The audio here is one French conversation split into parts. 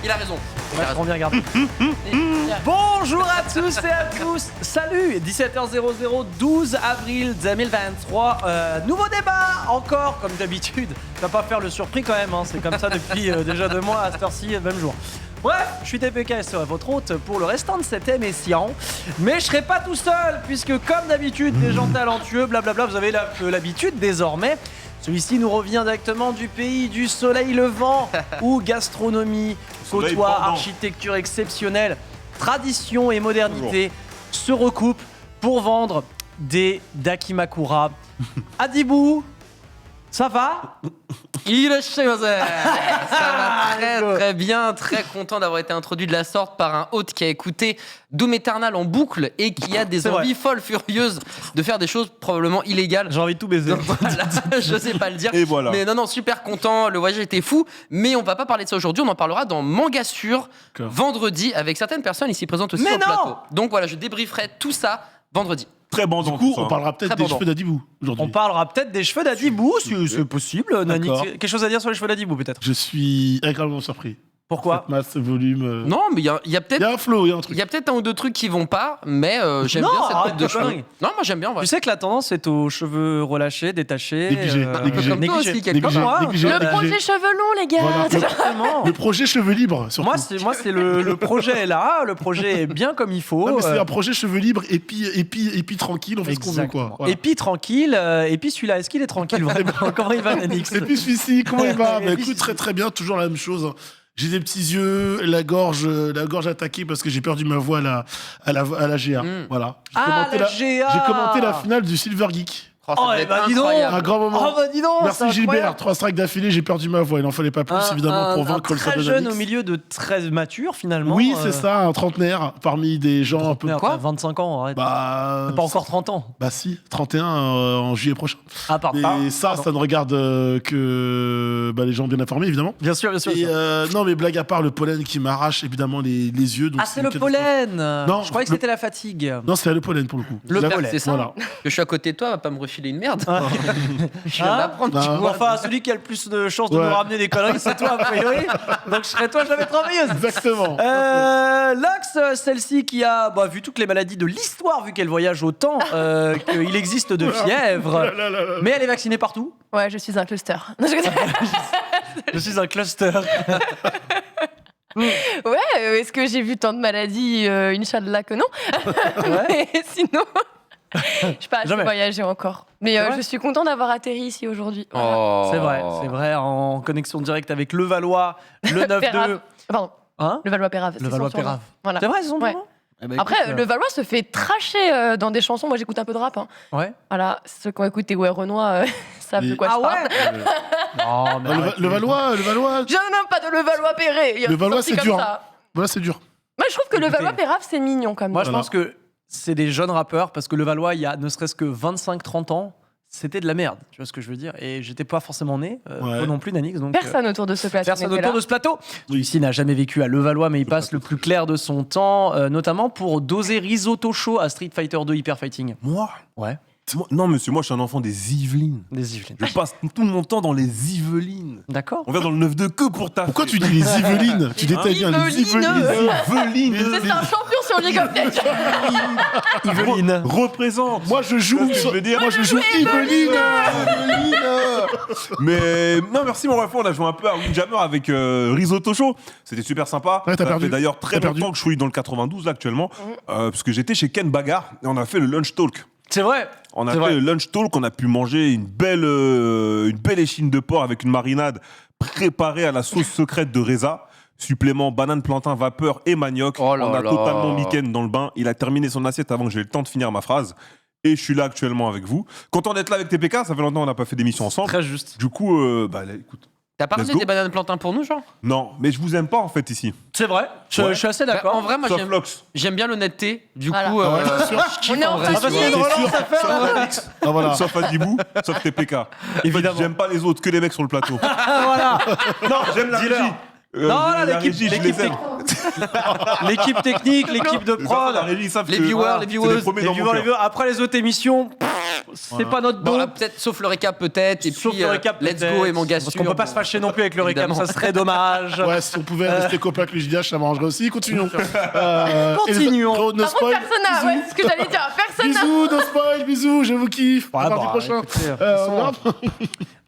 Il a raison. Ouais, on vient regarder. Bonjour à tous et à tous. Salut, 17h00, 12 avril 2023. Nouveau débat, encore comme d'habitude. Tu vas pas faire le surpris quand même, hein. C'est comme ça depuis déjà 2 mois à cette heure-ci, même jour. Bref, je suis TPK et serai votre hôte pour le restant de cette émission. Mais je serai pas tout seul, puisque comme d'habitude, des gens talentueux, blablabla, vous avez l'habitude désormais. Celui-ci nous revient directement du pays du soleil levant, où gastronomie, côtoie, architecture exceptionnelle, tradition et modernité se recoupent pour vendre des dakimakura. Adibou, ça va? Il est chez moi. Ça va très bien, très content d'avoir été introduit de la sorte par un hôte qui a écouté Doom Eternal en boucle et qui a des envies folles, furieuses de faire des choses probablement illégales. J'ai envie de tout baiser. Donc, voilà, je sais pas le dire. Et voilà. Mais non, super content, le voyage était fou. Mais on va pas parler de ça aujourd'hui, on en parlera dans Mangassure vendredi avec certaines personnes ici présentes aussi sur le plateau. Donc voilà, je débrieferai tout ça vendredi. Très bon. Du coup, on parlera peut-être des cheveux d'Adibou aujourd'hui. On parlera peut-être des cheveux d'Adibou, si c'est possible. Nani, quelque chose à dire sur les cheveux d'Adibou peut-être? Je suis agréablement surpris. Pourquoi? Cette masse, ce volume. Non, mais il y a peut-être. Il y a un flow, il y a un truc. Il y a peut-être un ou deux trucs qui vont pas, mais j'aime bien cette tête de cheveux. Non, moi j'aime bien. En vrai. Tu sais que la tendance est aux cheveux relâchés, détachés, négligés. Comme toi aussi, quelque part. Le projet cheveux longs, les gars. Voilà. Le projet cheveux libres, surtout. Moi, c'est le projet est là, le projet est bien comme il faut. Non, mais c'est un projet cheveux libres et puis tranquille, on fait ce qu'on veut, quoi. Voilà. Et puis tranquille, et puis celui-là, est-ce qu'il est tranquille vraiment? Comment il va, Nanix? Et puis celui-ci, comment il va? Bah, écoute, très très bien, toujours la même chose. J'ai des petits yeux, la gorge attaquée parce que j'ai perdu ma voix à la GA. Voilà. J'ai commenté la finale du Silver Geek. Oh, dis donc! Un grand moment. Oh, dis donc! Merci Gilbert, 3 strikes d'affilée, j'ai perdu ma voix. Il n'en fallait pas plus, évidemment, pour vaincre le très jeune au milieu de très mature, finalement. Oui, c'est ça, un trentenaire, parmi des gens un peu. Quoi? 25 ans, arrête. Bah. Pas encore 30 ans. Bah, si, 31 en juillet prochain. Ah, pardon. Et ça ne regarde que les gens bien informés, évidemment. Bien sûr. Et non, mais blague à part, le pollen qui m'arrache évidemment les yeux. Donc c'est le pollen! Non, je croyais que c'était la fatigue. Non, c'est le pollen pour le coup. Le pollen, c'est ça. Voilà. Que je suis à côté de toi, va pas me refiler une merde. Je viens d'apprendre, tu vois. Enfin, celui qui a le plus de chances de nous ramener des conneries, c'est toi, a priori. Donc je serais toi, je l'avais travailleuse. Exactement. Lox, celle-ci qui a vu toutes les maladies de l'histoire, vu qu'elle voyage autant, qu'il existe de fièvre. Mais elle est vaccinée partout. Ouais, je suis un cluster. Je suis un cluster. Ouais, est-ce que j'ai vu tant de maladies? Inch'Allah que non. Mais sinon, je sais pas, j'ai voyagé encore. Mais je suis content d'avoir atterri ici aujourd'hui. Voilà. C'est vrai, en connexion directe avec Levallois, le 9-2. Pardon. Hein? Le Valois-Pérave. Le Valois-Pérave. Voilà. C'est vrai, ils sont bons. Après, le Valois se fait tracher dans des chansons. Moi, j'écoute un peu de rap. Hein. Ouais. Voilà, ceux qui ont écouté Renoir savent de quoi je parle. Non, mais le Valois. Je n'aime pas de le Valois-Péré. Le Valois, c'est dur. Voilà, c'est dur. Moi, je trouve que le Valois-Pérave, c'est mignon quand même. Moi, je pense que c'est des jeunes rappeurs, parce que le Valois, il y a ne serait-ce que 25-30 ans, c'était de la merde. Tu vois ce que je veux dire? Et j'étais pas forcément né, toi non plus, Nanix. Donc, personne autour de ce plateau. Personne autour de ce plateau. Ici n'a jamais vécu à Levallois, mais il passe le plus clair de son temps, notamment pour doser risotto chaud à Street Fighter 2 Hyper Fighting. Moi? Ouais. Non, monsieur, moi je suis un enfant des Yvelines. Des Yvelines. Je passe tout mon temps dans les Yvelines. D'accord. On vient dans le 9-2 que pour ta. Pourquoi tu dis les Yvelines? Tu détailles bien les Yvelines. C'est un champion sur League of Legends. Yveline. Représente. Moi je joue. Moi je joue Yveline. Mais non, merci mon ref, on a joué un peu à Windjammer avec Risotto Show. C'était super sympa. Ouais, ça fait d'ailleurs très longtemps que je suis dans le 92 là actuellement, parce que j'étais chez Ken Bagar et on a fait le lunch talk. C'est vrai. On a fait le lunch talk, on a pu manger une belle échine de porc avec une marinade préparée à la sauce secrète de Reza. Supplément banane, plantain, vapeur et manioc. On a totalement mis Ken dans le bain. Il a terminé son assiette avant que j'ai eu le temps de finir ma phrase. Et je suis là actuellement avec vous. Content d'être là avec TPK, ça fait longtemps qu'on n'a pas fait d'émission ensemble. Très juste. Du coup, écoute. T'as pas ramené des bananes plantain pour nous, genre? Non, mais je vous aime pas en fait ici. C'est vrai, je suis assez d'accord. En vrai, moi j'aime bien l'honnêteté. Du coup, on est en Voilà. Sauf Adibou, sauf TPK. Évidemment. J'aime pas les autres, que les mecs sur le plateau. Voilà. Non, j'aime la régie. L'équipe technique, l'équipe de prod, la régie, les viewers, après les autres émissions, c'est pas notre don. Peut-être, sauf le récap peut-être, et Sauf puis le récap, let's peut-être. go et mon gars Parce qu'on peut pas se fâcher non plus avec le récap, ça serait dommage. Ouais, si on pouvait rester copains avec le JDH, ça m'arrangerait aussi. Continuons. Continuons. No Par contre, spoil. Persona, ouais, c'est ce que j'allais dire. Persona. Bisous, no spoil, bisous, je vous kiffe. Ouais, À mardi bah, prochain. écoutez,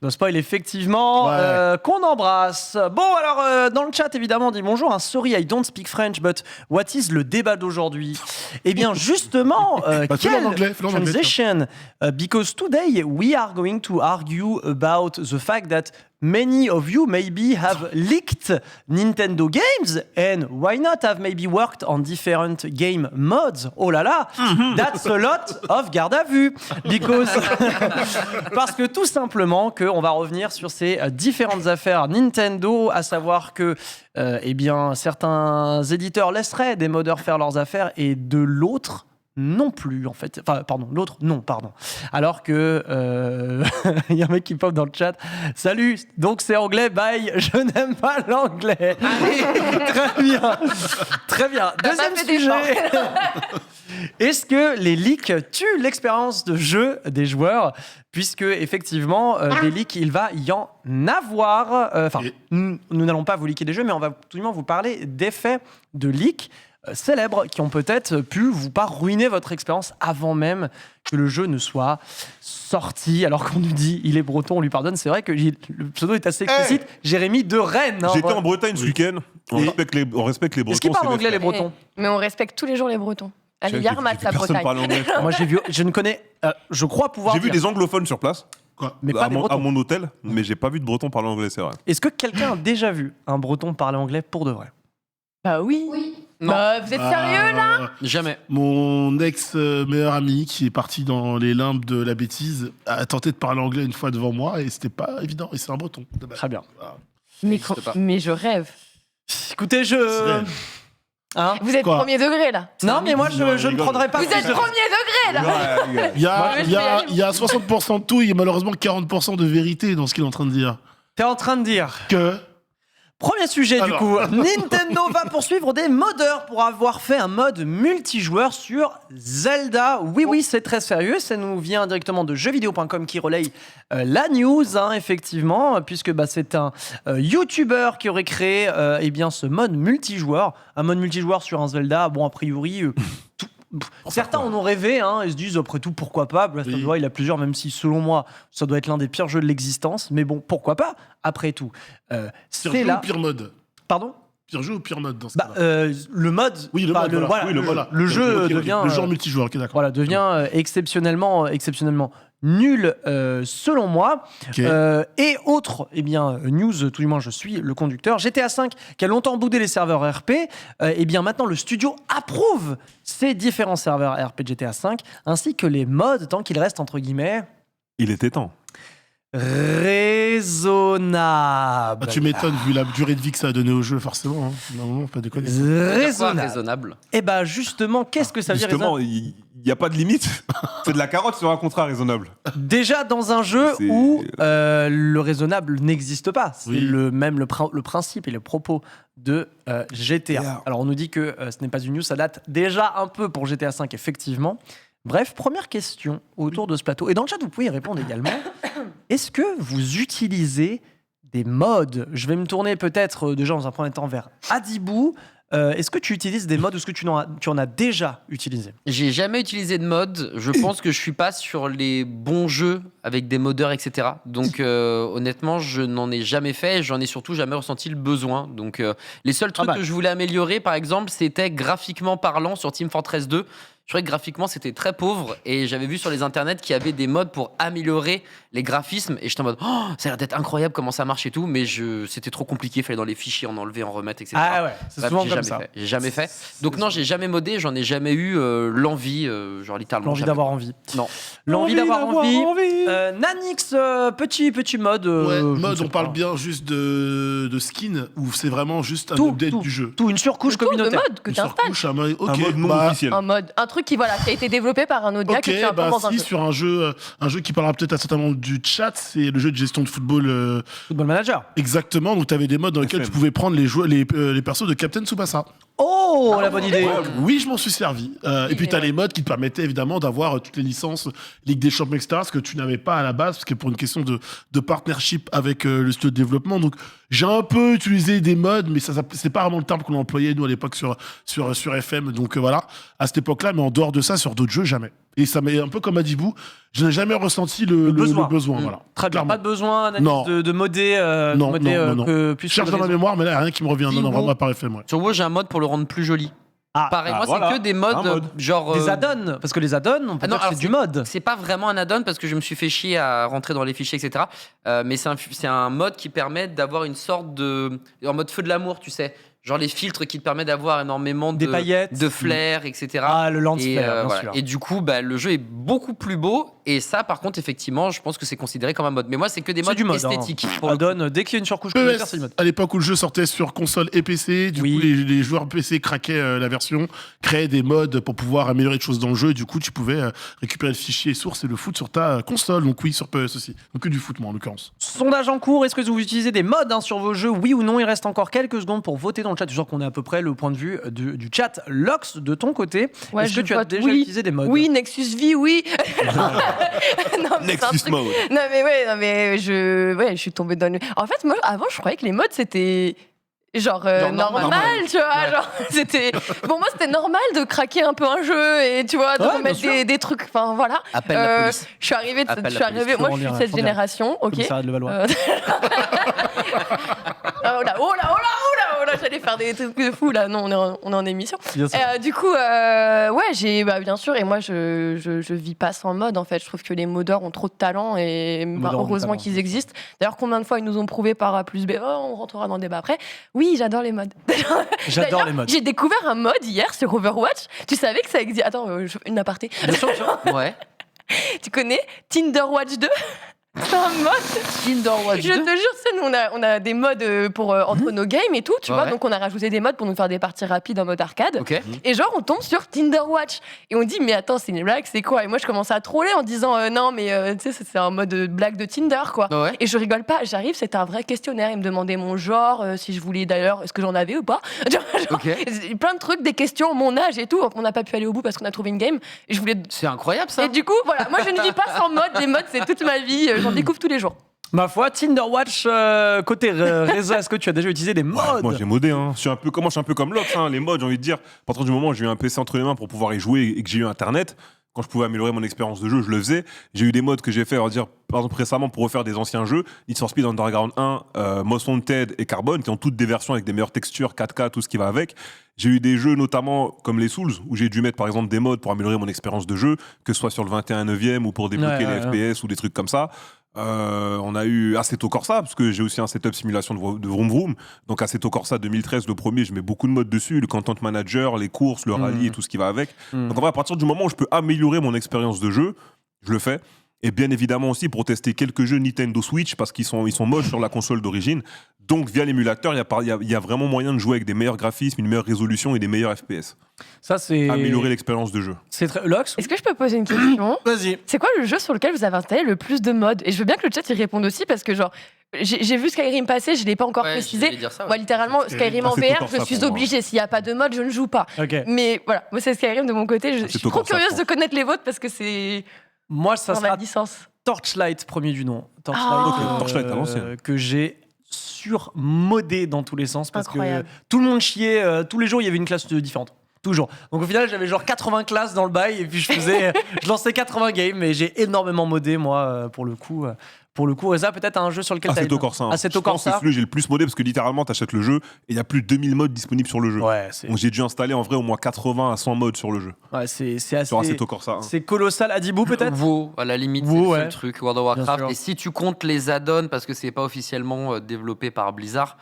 No spoil, effectivement, Ouais. qu'on embrasse. Bon, alors, dans le chat, évidemment, on dit bonjour. Sorry, I don't speak French, but what is le débat d'aujourd'hui? Eh bien, justement, Bah, fais-le en anglais, fais-le en anglais, transition? Because today we are going to argue about the fact that many of you maybe have leaked Nintendo games, and why not have maybe worked on different game modes? Oh là là, that's a lot of garde à vue. Because parce que tout simplement on va revenir sur ces différentes affaires Nintendo, à savoir que eh bien certains éditeurs laisseraient des modeurs faire leurs affaires et de l'autre non plus en fait. Enfin pardon, l'autre non, pardon. Alors que il y a un mec qui pop dans le chat. Salut, donc c'est anglais, bye, je n'aime pas l'anglais. Très bien. Très bien. Deuxième sujet. Est-ce que les leaks tuent l'expérience de jeu des joueurs? Puisque, effectivement, des leaks, il va y en avoir. Enfin, nous n'allons pas vous leaker des jeux, mais on va tout de même vous parler d'effets de leaks célèbres qui ont peut-être pu vous pas ruiner votre expérience avant même que le jeu ne soit sorti. Alors qu'on nous dit il est breton, on lui pardonne. C'est vrai que le pseudo est assez explicite. Jérémy de Rennes. Hein, J'étais en Bretagne ce week-end. On respecte les Bretons. Est-ce qu'ils parlent c'est anglais, les respect. Bretons? Mais on respecte tous les jours les Bretons. Allez, J'ai Yarmat, vu la personne Bretagne. parler anglais. Moi, je ne connais, je crois pouvoir J'ai vu dire. des anglophones sur place. Quoi Mais pas à des mon, Bretons. à mon hôtel, mais j'ai pas vu de breton parler anglais, c'est vrai. Est-ce que quelqu'un a déjà vu un breton parler anglais pour de vrai? Bah oui. Non. Bah, vous êtes sérieux là? Jamais. Mon ex-meilleur ami qui est parti dans les limbes de la bêtise a tenté de parler anglais une fois devant moi et c'était pas évident. Et c'est un breton. de base. Très bien. Mais je rêve. Écoutez, Hein? Vous êtes Quoi premier degré là. Non, mais moi, je ne prendrais pas Vous plus êtes de- premier degré là. Il y a, Moi, il y a- il y a 60% de tout et malheureusement 40% de vérité dans ce qu'il est en train de dire. T'es en train de dire. Que Premier sujet, Alors. du coup. Nintendo va poursuivre des modeurs pour avoir fait un mode multijoueur sur Zelda. Oui, c'est très sérieux. Ça nous vient directement de jeuxvideo.com qui relaye la news, hein, effectivement, puisque c'est un YouTuber qui aurait créé eh bien, ce mode multijoueur. Un mode multijoueur sur un Zelda, bon, a priori... certains en ont rêvé, hein, et se disent après tout pourquoi pas. Breath of the Wild, il a plusieurs, même si selon moi ça doit être l'un des pires jeux de l'existence, mais bon, pourquoi pas après tout. pire C'est jeu là. ou pire mode Pardon. Pire jeu ou pire mode dans ce cas-là Le mode. Oui, le enfin, mode, voilà. voilà, Oui, voilà. le jeu Ok, ok. devient. Le genre multijoueur, ok, d'accord. Voilà, devient exceptionnellement nul selon moi. Ok. Et autre news, tout du moins je suis le conducteur, GTA V qui a longtemps boudé les serveurs RP, et bien maintenant le studio approuve ces différents serveurs RP de GTA V ainsi que les mods tant qu'ils restent entre guillemets Il était temps. raisonnables. Tu m'étonnes vu la durée de vie que ça a donné au jeu, forcément. Hein. Non, pas déconner. Raisonnable. Et bah justement, qu'est-ce que ça veut dire Justement, raisonnable il n'y a pas de limite. C'est de la carotte sur un contrat raisonnable. Déjà dans un jeu C'est- où le raisonnable n'existe pas. C'est Oui. le principe et le propos de GTA. Yeah. Alors on nous dit que ce n'est pas une news, ça date déjà un peu pour GTA V, effectivement. Bref, première question autour de ce plateau. Et dans le chat, vous pouvez y répondre également. Est-ce que vous utilisez des mods? Je vais me tourner peut-être déjà dans un premier temps vers Adibou. Est-ce que tu utilises des mods ou est-ce que tu en as déjà utilisé? J'ai jamais utilisé de mode. Je pense que je suis pas sur les bons jeux avec des modeurs, etc. Donc honnêtement, je n'en ai jamais fait. J'en ai surtout jamais ressenti le besoin. Donc les seuls trucs que je voulais améliorer, par exemple, c'était graphiquement parlant sur Team Fortress 2. Je trouvais que graphiquement c'était très pauvre et j'avais vu sur les internets qu'il y avait des modes pour améliorer les graphismes et j'étais en mode oh, ça a l'air d'être incroyable comment ça marche et tout, mais c'était trop compliqué, il fallait dans les fichiers en enlever, en remettre, etc. Ah ouais, c'est Bref, souvent j'ai comme jamais ça. fait. J'ai jamais fait. Donc non, j'ai jamais modé, j'en ai jamais eu l'envie, genre littéralement. L'envie jamais. d'avoir envie. Non. L'envie d'avoir envie. Nanix, petit mode. Ouais, je ne mode, sais on parle pas. bien juste de skin ou c'est vraiment juste un update du jeu Tout, une surcouche Le tour de communautaire. mode que Une t'installes. surcouche, un mode, ok, Un mode non bah, officiel. Un mode, un truc qui a été développé par un autre gars Ok, que tu implémentes dans un si jeu. sur un jeu qui parlera peut-être à certains membres du chat, c'est le jeu de gestion de football Football Manager. exactement. Donc tu avais des modes dans lesquels FM. tu pouvais prendre les persos de Captain Tsubasa. Oh, la bonne idée. Oui, je m'en suis servi. Et puis, tu as les modes qui te permettaient évidemment d'avoir toutes les licences Ligue des Champions, etc., ce que tu n'avais pas à la base, parce que pour une question de partnership avec le studio de développement. Donc, j'ai un peu utilisé des modes, mais c'est pas vraiment le terme qu'on employait, nous, à l'époque, sur FM. Donc, voilà, à cette époque-là, mais en dehors de ça, sur d'autres jeux, jamais. Et ça m'est un peu comme Adibou, je n'ai jamais ressenti le besoin. Voilà. Très bien. Pas de besoin de modder, non. que je cherche dans ma mémoire, mais là, il n'y a rien qui me revient. Non, vraiment par FM. Ouais. Sur WoW, j'ai un mode pour le rendre plus joli. Pareil, moi, c'est que des modes genre. Des add-ons, parce que les add-ons, on peut dire que c'est du mode. C'est pas vraiment un add-on parce que je me suis fait chier à rentrer dans les fichiers, etc. Mais c'est un mode qui permet d'avoir une sorte de. En mode feu de l'amour, tu sais. Genre les filtres qui te permettent d'avoir énormément des paillettes, de flair, etc. Ah, le lens flare, bien sûr. Et du coup, le jeu est beaucoup plus beau. Et ça, par contre, effectivement, je pense que c'est considéré comme un mode. Mais moi, c'est que des modes esthétiques. Add-on, dès qu'il y a une surcouche complémentaire, c'est le mode. À l'époque où le jeu sortait sur console et PC, du coup, les joueurs PC craquaient la version, créaient des modes pour pouvoir améliorer des choses dans le jeu. Et du coup, tu pouvais récupérer le fichier source et le foot sur ta console. Donc oui, sur PS aussi. Donc que du foot, moi, en l'occurrence. Sondage en cours. Est-ce que vous utilisez des modes sur vos jeux? Oui ou non? Il reste encore quelques secondes pour voter dans le chat. Je sens qu'on a à peu près le point de vue du chat. Lox, de ton côté, est-ce que tu as déjà utilisé des modes? Oui, Nexus V, oui. Nexus Mode. Non mais je suis tombée dans le. En fait, moi avant je croyais que les modes c'était genre normal, tu vois, ouais. genre c'était pour moi c'était normal de craquer un peu un jeu et tu vois de remettre des trucs, enfin voilà. Appelle la police. Je suis arrivée moi je suis de cette génération, OK. Ça de Levallois. Oh là, j'allais faire des trucs de fou là. Non, on est en émission. Du coup, j'ai bien sûr. Et moi, je vis pas sans mode en fait. Je trouve que les modeurs ont trop de talent et heureusement qu'ils existent. D'ailleurs, combien de fois ils nous ont prouvé par A plus B, on rentrera dans le débat après. Oui, j'adore les modes. J'adore les modes. J'ai découvert un mode hier sur Overwatch. Tu savais que ça existe? Attends, une aparté. Bien sûr. Ouais. Tu connais Tinderwatch 2? C'est un mode. Tinderwatch 2. Je te jure, nous on a des modes pour entre nos games et tout, tu vois. Donc on a rajouté des modes pour nous faire des parties rapides en mode arcade. Okay. Et genre on tombe sur Tinderwatch et on dit mais attends, c'est une blague, c'est quoi? Et moi je commence à troller en disant non mais tu sais c'est un mode blague de Tinder quoi. Ouais. Et je rigole pas, j'arrive, c'était un vrai questionnaire, il me demandait mon genre, si je voulais d'ailleurs, est-ce que j'en avais ou pas. Plein de trucs, des questions, mon âge et tout. On n'a pas pu aller au bout parce qu'on a trouvé une game. Et je voulais. C'est incroyable ça. Et du coup voilà, moi je ne vis pas sans mode. Les modes c'est toute ma vie. J'en découvre tous les jours. Ma foi, Tinderwatch, côté Reza, est-ce que tu as déjà utilisé des modes? Moi j'ai modé, je suis un peu comme Lox, les modes, j'ai envie de dire. À partir du moment où j'ai eu un PC entre les mains pour pouvoir y jouer et que j'ai eu internet, quand je pouvais améliorer mon expérience de jeu, je le faisais. J'ai eu des modes que j'ai fait, on va dire, par exemple récemment pour refaire des anciens jeux, Need for Speed Underground 1, Most Wanted et Carbon, qui ont toutes des versions avec des meilleures textures, 4K, tout ce qui va avec. J'ai eu des jeux notamment comme les Souls, où j'ai dû mettre par exemple des modes pour améliorer mon expérience de jeu, que ce soit sur le 21/9 ou pour débloquer les FPS ou des trucs comme ça. On a eu Assetto Corsa, parce que j'ai aussi un setup simulation de Vroom Vroom. Donc Assetto Corsa 2013, le premier, je mets beaucoup de modes dessus, le content manager, les courses, le rallye et tout ce qui va avec. Donc en vrai, à partir du moment où je peux améliorer mon expérience de jeu, je le fais. Et bien évidemment aussi pour tester quelques jeux Nintendo Switch, parce qu'ils sont moches sur la console d'origine. Donc via l'émulateur, il y a vraiment moyen de jouer avec des meilleurs graphismes, une meilleure résolution et des meilleurs FPS. Ça, c'est améliorer l'expérience de jeu. C'est très Lox. Est-ce que je peux poser une question? Vas-y. C'est quoi le jeu sur lequel vous avez installé le plus de modes? Et je veux bien que le chat y réponde aussi parce que genre j'ai vu Skyrim passer, je l'ai pas encore précisé. Moi littéralement Skyrim en VR, je suis obligée. S'il y a pas de mode, je ne joue pas. Mais voilà, moi c'est Skyrim de mon côté. Je suis trop curieuse de connaître les vôtres parce que c'est. Moi, ça sera licence. Torchlight, premier du nom. Torchlight, à l'ancienne. Que j'ai surmodé dans tous les sens parce Incroyable. que tout le monde chiait. Tous les jours, il y avait une classe différente. Toujours. Donc au final, j'avais genre 80 classes dans le bail et puis je lançais 80 games et j'ai énormément modé, moi, pour le coup. Reza, peut-être un jeu sur lequel Assetto Corsa. Je pense que c'est celui que j'ai le plus modé parce que littéralement, t'achètes le jeu et il y a plus de 2000 modes disponibles sur le jeu. Ouais, donc j'ai dû installer en vrai au moins 80 à 100 modes sur le jeu. Ouais, c'est assez. Sur Assetto Corsa. C'est colossal. Adibou, peut-être? WoW, à la limite, c'est le truc. World of Warcraft. Et si tu comptes les add-ons parce que c'est pas officiellement développé par Blizzard.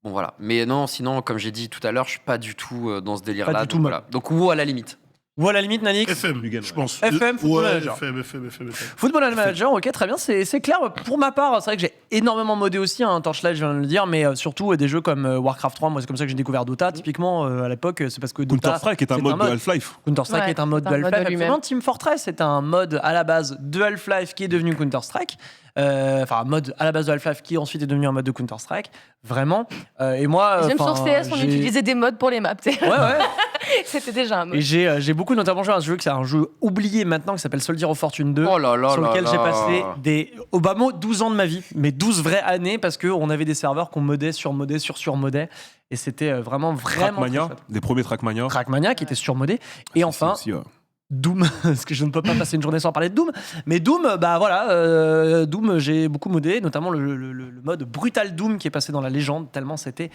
Bon voilà. Mais non, sinon, comme j'ai dit tout à l'heure, je suis pas du tout dans ce délire-là. Pas du tout donc WoW à la limite. Ou à la limite, Nanix FM, je pense. FM, Football Manager. FM. Football Manager, ok, très bien, c'est clair. Pour ma part, c'est vrai que j'ai énormément modé aussi, Torchlight, je viens de le dire, mais surtout des jeux comme Warcraft 3, moi c'est comme ça que j'ai découvert Dota, typiquement, à l'époque, c'est parce que Dota... Counter-Strike est un mode de Half-Life. Counter-Strike est un mode de Half-Life, absolument. Team Fortress est un mode à la base de Half-Life qui est devenu Counter-Strike. Enfin, un mode à la base de Half-Life qui ensuite est devenu un mode de Counter-Strike, vraiment. Et moi, même sur CS, on utilisait des modes pour les maps. Ouais. C'était déjà un mode. Et j'ai beaucoup notamment joué à un jeu qui est un jeu oublié maintenant qui s'appelle Soldier of Fortune 2, sur lequel j'ai passé au bas mot 12 ans de ma vie, mais 12 vraies années parce qu'on avait des serveurs qu'on modait, surmodait, et c'était vraiment Trackmania, des premiers Trackmania. Trackmania qui était surmodé. Et enfin, aussi, Doom, parce que je ne peux pas passer une journée sans parler de Doom, mais Doom, Doom, j'ai beaucoup modé, notamment le mode Brutal Doom qui est passé dans la légende, tellement c'était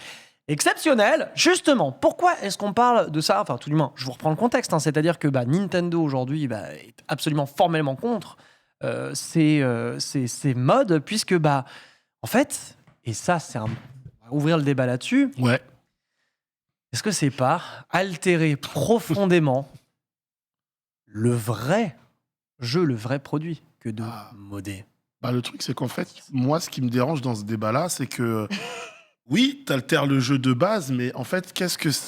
exceptionnel. Justement, pourquoi est-ce qu'on parle de ça ? Enfin, tout du moins, je vous reprends le contexte, c'est-à-dire que Nintendo aujourd'hui est absolument formellement contre ces modes, puisque en fait, et ça c'est on va ouvrir le débat là-dessus. Ouais. Est-ce que c'est pas altérer profondément le vrai jeu, le vrai produit que de modder ? Le truc, c'est qu'en fait, moi, ce qui me dérange dans ce débat-là, c'est que oui, t'altères le jeu de base, mais en fait,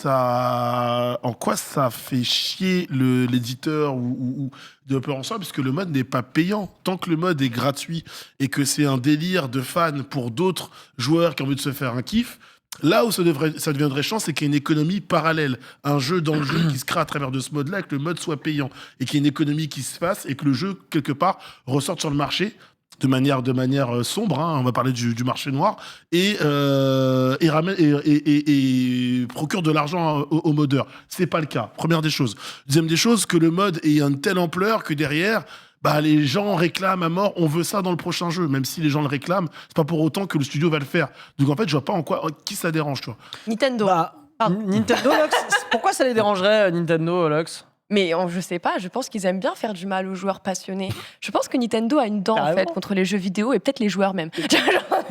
en quoi ça fait chier l'éditeur ou développeur en soi, puisque le mode n'est pas payant. Tant que le mode est gratuit et que c'est un délire de fans pour d'autres joueurs qui ont envie de se faire un kiff, là où ça deviendrait chiant, c'est qu'il y ait une économie parallèle. Un jeu dans le jeu qui se crée à travers de ce mode-là et que le mode soit payant. Et qu'il y ait une économie qui se fasse et que le jeu, quelque part, ressorte sur le marché de manière sombre, on va parler du marché noir, et procure de l'argent aux modeurs. C'est pas le cas, première des choses. Deuxième des choses, que le mode ait une telle ampleur que derrière, les gens réclament à mort, on veut ça dans le prochain jeu. Même si les gens le réclament, c'est pas pour autant que le studio va le faire. Donc en fait, je vois pas qui ça dérange, tu vois. Nintendo. Nintendo, Lux, pourquoi ça les dérangerait, Nintendo, Lux ? Mais je sais pas, je pense qu'ils aiment bien faire du mal aux joueurs passionnés. Je pense que Nintendo a une dent en fait contre les jeux vidéo et peut-être les joueurs même.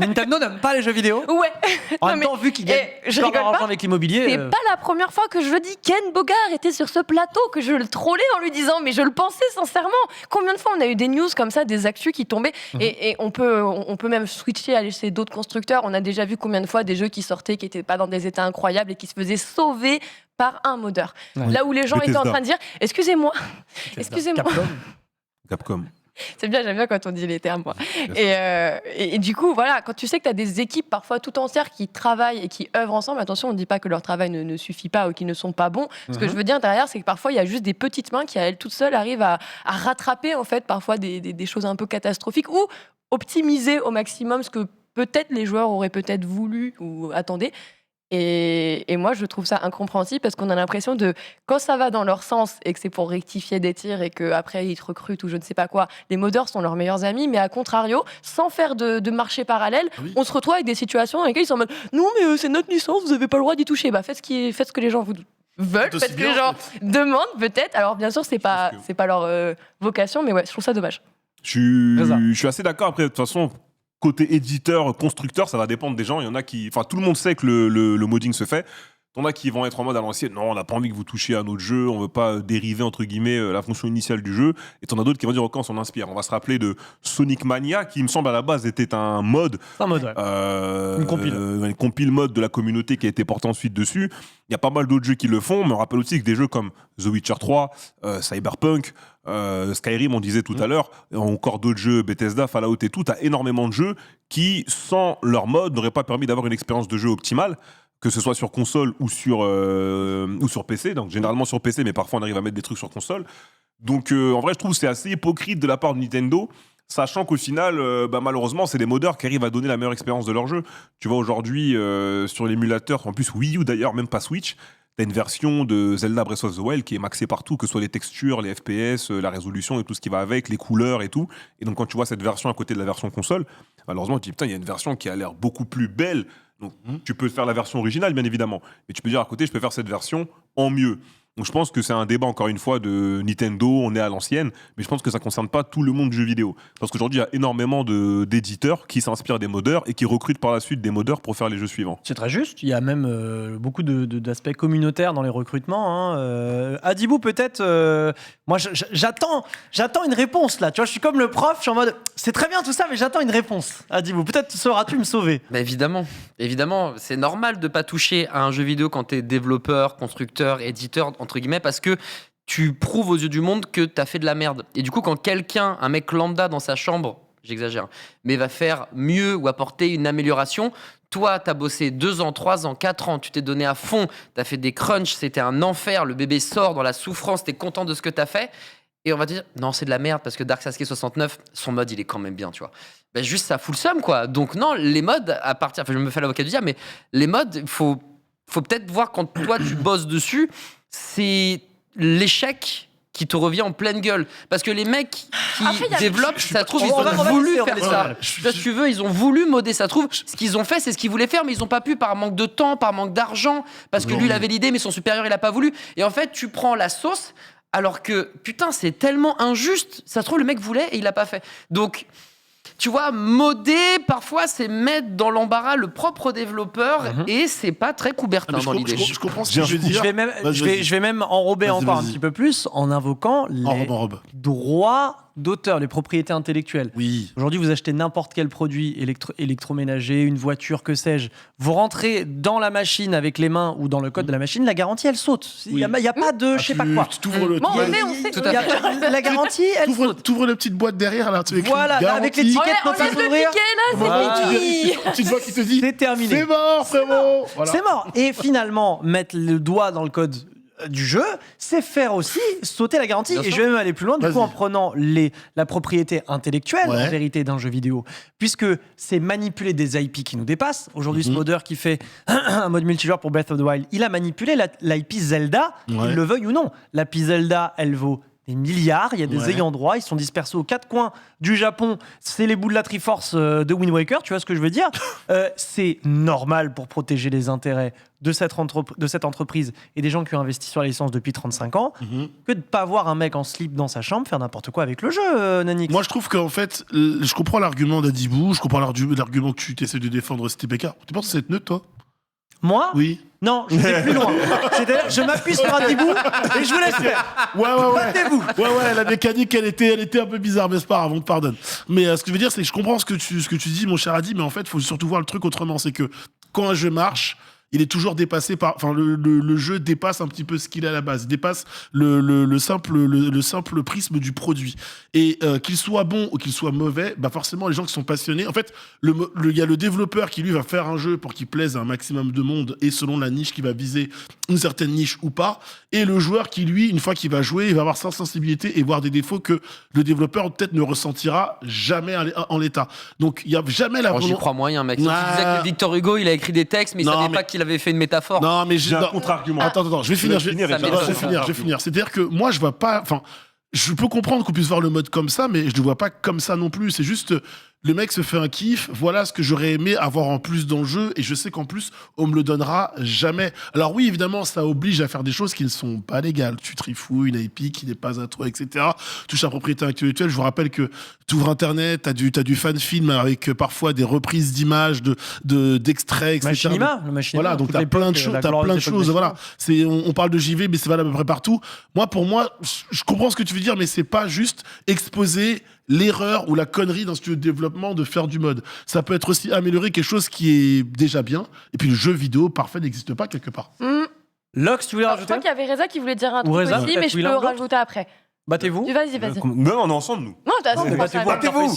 Nintendo n'aime pas les jeux vidéo ? Ouais. En même temps, vu qu'ils gagnent leur argent avec l'immobilier. C'est pas la première fois que je le dis. Ken Bogard était sur ce plateau, que je le trollais en lui disant, mais je le pensais sincèrement. Combien de fois on a eu des news comme ça, des actus qui tombaient et on peut même switcher, aller chez d'autres constructeurs. On a déjà vu combien de fois des jeux qui sortaient, qui étaient pas dans des états incroyables et qui se faisaient sauver par un modeur. Ouais. Là où les gens étaient en train de dire excusez-moi. Capcom. C'est bien, j'aime bien quand on dit les termes, moi. Et du coup, voilà, quand tu sais que tu as des équipes parfois tout entières qui travaillent et qui œuvrent ensemble, attention, on ne dit pas que leur travail ne suffit pas ou qu'ils ne sont pas bons. Ce que je veux dire derrière, c'est que parfois, il y a juste des petites mains qui, à elles toutes seules, arrivent à rattraper en fait parfois des choses un peu catastrophiques ou optimiser au maximum ce que peut-être les joueurs auraient peut-être voulu ou attendaient. Et moi, je trouve ça incompréhensible parce qu'on a l'impression de, quand ça va dans leur sens et que c'est pour rectifier des tirs et qu'après ils te recrutent ou je ne sais pas quoi, les modeurs sont leurs meilleurs amis, mais à contrario, sans faire de marché parallèle, on se retrouve avec des situations dans lesquelles ils sont en mode non, mais c'est notre licence, vous n'avez pas le droit d'y toucher. Faites ce que les gens vous veulent, faites ce que les gens demandent peut-être. Alors bien sûr, c'est pas leur vocation, mais ouais, je trouve ça dommage. Je suis assez d'accord. Après, de toute façon, côté éditeur, constructeur, ça va dépendre des gens. Il y en a qui... Enfin, tout le monde sait que le modding se fait. Il y en a qui vont être en mode à l'ancienne. Non, on n'a pas envie que vous touchiez à notre jeu. On ne veut pas dériver, entre guillemets, la fonction initiale du jeu. Et t'en as d'autres qui vont dire, OK, on s'en inspire. On va se rappeler de Sonic Mania, qui, il me semble, à la base, était un mode. Un mode, ouais. Une compile. Une compile mode de la communauté qui a été portée ensuite dessus. Il y a pas mal d'autres jeux qui le font. Mais on rappelle aussi que des jeux comme The Witcher 3, Cyberpunk, Skyrim, on disait tout à l'heure, encore d'autres jeux, Bethesda, Fallout et tout, t'as énormément de jeux qui, sans leur mode, n'auraient pas permis d'avoir une expérience de jeu optimale, que ce soit sur console ou sur PC. Donc généralement sur PC, mais parfois on arrive à mettre des trucs sur console. Donc en vrai, je trouve que c'est assez hypocrite de la part de Nintendo, sachant qu'au final, malheureusement, c'est des modeurs qui arrivent à donner la meilleure expérience de leur jeu. Tu vois, aujourd'hui, sur l'émulateur, en plus Wii U d'ailleurs, même pas Switch, t'as une version de Zelda Breath of the Wild qui est maxée partout, que ce soit les textures, les FPS, la résolution et tout ce qui va avec, les couleurs et tout. Et donc quand tu vois cette version à côté de la version console, malheureusement tu dis putain, il y a une version qui a l'air beaucoup plus belle. Donc tu peux faire la version originale bien évidemment, mais tu peux dire à côté je peux faire cette version en mieux. Donc je pense que c'est un débat, encore une fois, de Nintendo, on est à l'ancienne, mais je pense que ça ne concerne pas tout le monde du jeu vidéo. Parce qu'aujourd'hui, il y a énormément d'éditeurs qui s'inspirent des modeurs et qui recrutent par la suite des modeurs pour faire les jeux suivants. C'est très juste, il y a même beaucoup d'aspects communautaires dans les recrutements. Adibou, peut-être, moi j'attends une réponse là, tu vois, je suis comme le prof, je suis en mode, c'est très bien tout ça, mais j'attends une réponse. Adibou, peut-être sauras-tu me sauver? Bah évidemment, c'est normal de pas toucher à un jeu vidéo quand t'es développeur, constructeur, éditeur, entre guillemets, parce que tu prouves aux yeux du monde que t'as fait de la merde. Et du coup, quand quelqu'un, un mec lambda dans sa chambre, j'exagère, mais va faire mieux ou apporter une amélioration, toi, t'as bossé 2 ans, 3 ans, 4 ans, tu t'es donné à fond, t'as fait des crunchs, c'était un enfer, le bébé sort dans la souffrance, t'es content de ce que t'as fait, et on va te dire, non, c'est de la merde, parce que Dark Sasuke 69, son mode, il est quand même bien, tu vois. Ben, juste, ça fout le seum, quoi. Donc non, les mods, je me fais l'avocat du diable, mais les mods, il faut peut-être voir quand toi, tu bosses dessus, c'est l'échec qui te revient en pleine gueule. Parce que les mecs qui développent, ça se trouve, ils ont voulu faire ça. Si tu veux, ils ont voulu modder, ça se trouve. Ce qu'ils ont fait, c'est ce qu'ils voulaient faire, mais ils n'ont pas pu par manque de temps, par manque d'argent, parce que lui, il avait l'idée, mais son supérieur, il n'a pas voulu. Et en fait, tu prends la sauce, alors que, putain, c'est tellement injuste. Ça se trouve, le mec voulait et il l'a pas fait. Donc, tu vois, modder, parfois, c'est mettre dans l'embarras le propre développeur et c'est pas très Coubertin dans l'idée. Je comprends ce que je veux dire. Je vais même enrober encore un petit peu plus en invoquant les droits d'auteur, les propriétés intellectuelles. Oui. Aujourd'hui, vous achetez n'importe quel produit électroménager, une voiture, que sais-je. Vous rentrez dans la machine avec les mains ou dans le code de la machine, la garantie, elle saute. Il n'y a pas de je sais pas quoi. La garantie, elle saute. T'ouvres la petite boîte derrière, là. Voilà, avec l'étiquette. On laisse le ticket, là, c'est fini. Petite voix qui te dit, c'est terminé. C'est mort, c'est bon. Voilà. C'est mort. Et finalement, mettre le doigt dans le code du jeu, c'est faire aussi sauter la garantie. Et je vais même aller plus loin, du coup, en prenant la propriété intellectuelle, en vérité, d'un jeu vidéo. Puisque c'est manipuler des IP qui nous dépassent. Aujourd'hui, ce modeur qui fait un mode multijoueur pour Breath of the Wild, il a manipulé l'IP Zelda, qu'il le veuille ou non. L'IP Zelda, elle vaut des milliards, il y a des ayants droit, ils sont dispersés aux 4 coins du Japon, c'est les bouts de la Triforce de Wind Waker, tu vois ce que je veux dire. C'est normal pour protéger les intérêts de cette entreprise et des gens qui ont investi sur la licence depuis 35 ans, que de ne pas voir un mec en slip dans sa chambre faire n'importe quoi avec le jeu, Nanix. Moi, je trouve qu'en fait, je comprends l'argument d'Adibou, je comprends l'argument que tu essaies de défendre STPK. Tu penses que c'est neutre, toi? Moi? Oui. Non, je vais plus loin. C'est-à-dire, je m'appuie sur Adibou et je vous laisse faire. Ouais. Battez-vous. Ouais, la mécanique, elle était un peu bizarre, mais c'est pas grave, on te pardonne. Mais ce que je veux dire, c'est que je comprends ce que tu dis, mon cher Adi, mais en fait, il faut surtout voir le truc autrement. C'est que quand un jeu marche, il est toujours dépassé par, enfin, le jeu dépasse un petit peu ce qu'il est à la base, dépasse le simple prisme du produit. Et qu'il soit bon ou qu'il soit mauvais, bah forcément les gens qui sont passionnés, en fait, il y a le développeur qui lui va faire un jeu pour qu'il plaise à un maximum de monde et selon la niche qu'il va viser, une certaine niche ou pas, et le joueur qui lui, une fois qu'il va jouer, il va avoir sa sensibilité et voir des défauts que le développeur peut-être ne ressentira jamais en l'état. Donc il y a jamais la volonté. J'y crois moyen, mec. Tu disais que Victor Hugo, il a écrit des textes, mais il savait pas qu'il avait fait une métaphore. Non, mais j'ai un contre-argument. Attends, je vais finir. C'est-à-dire que moi, je vois pas. Enfin, je peux comprendre qu'on puisse voir le mode comme ça, mais je le vois pas comme ça non plus. C'est juste. Le mec se fait un kiff, voilà ce que j'aurais aimé avoir en plus dans le jeu, et je sais qu'en plus, on me le donnera jamais. Alors oui, évidemment, ça oblige à faire des choses qui ne sont pas légales. Tu trifouilles une IP qui n'est pas à toi, etc. Touche à la propriété intellectuelle. Je vous rappelle que tu ouvres Internet, t'as du fan-film avec parfois des reprises d'images, d'extraits, etc. Machinima, voilà, donc t'as plein de choses, voilà. On parle de JV, mais c'est valable à peu près partout. Pour moi, je comprends ce que tu veux dire, mais c'est pas juste exposer l'erreur ou la connerie dans ce développement de faire du mode. Ça peut être aussi améliorer quelque chose qui est déjà bien. Et puis le jeu vidéo parfait n'existe pas quelque part. Lox, tu voulais rajouter? Je crois qu'il y avait Reza qui voulait dire un truc Reza, aussi, mais je peux le rajouter après. Battez-vous. Vas-y. Non, on est ensemble, nous. Non, battez-vous.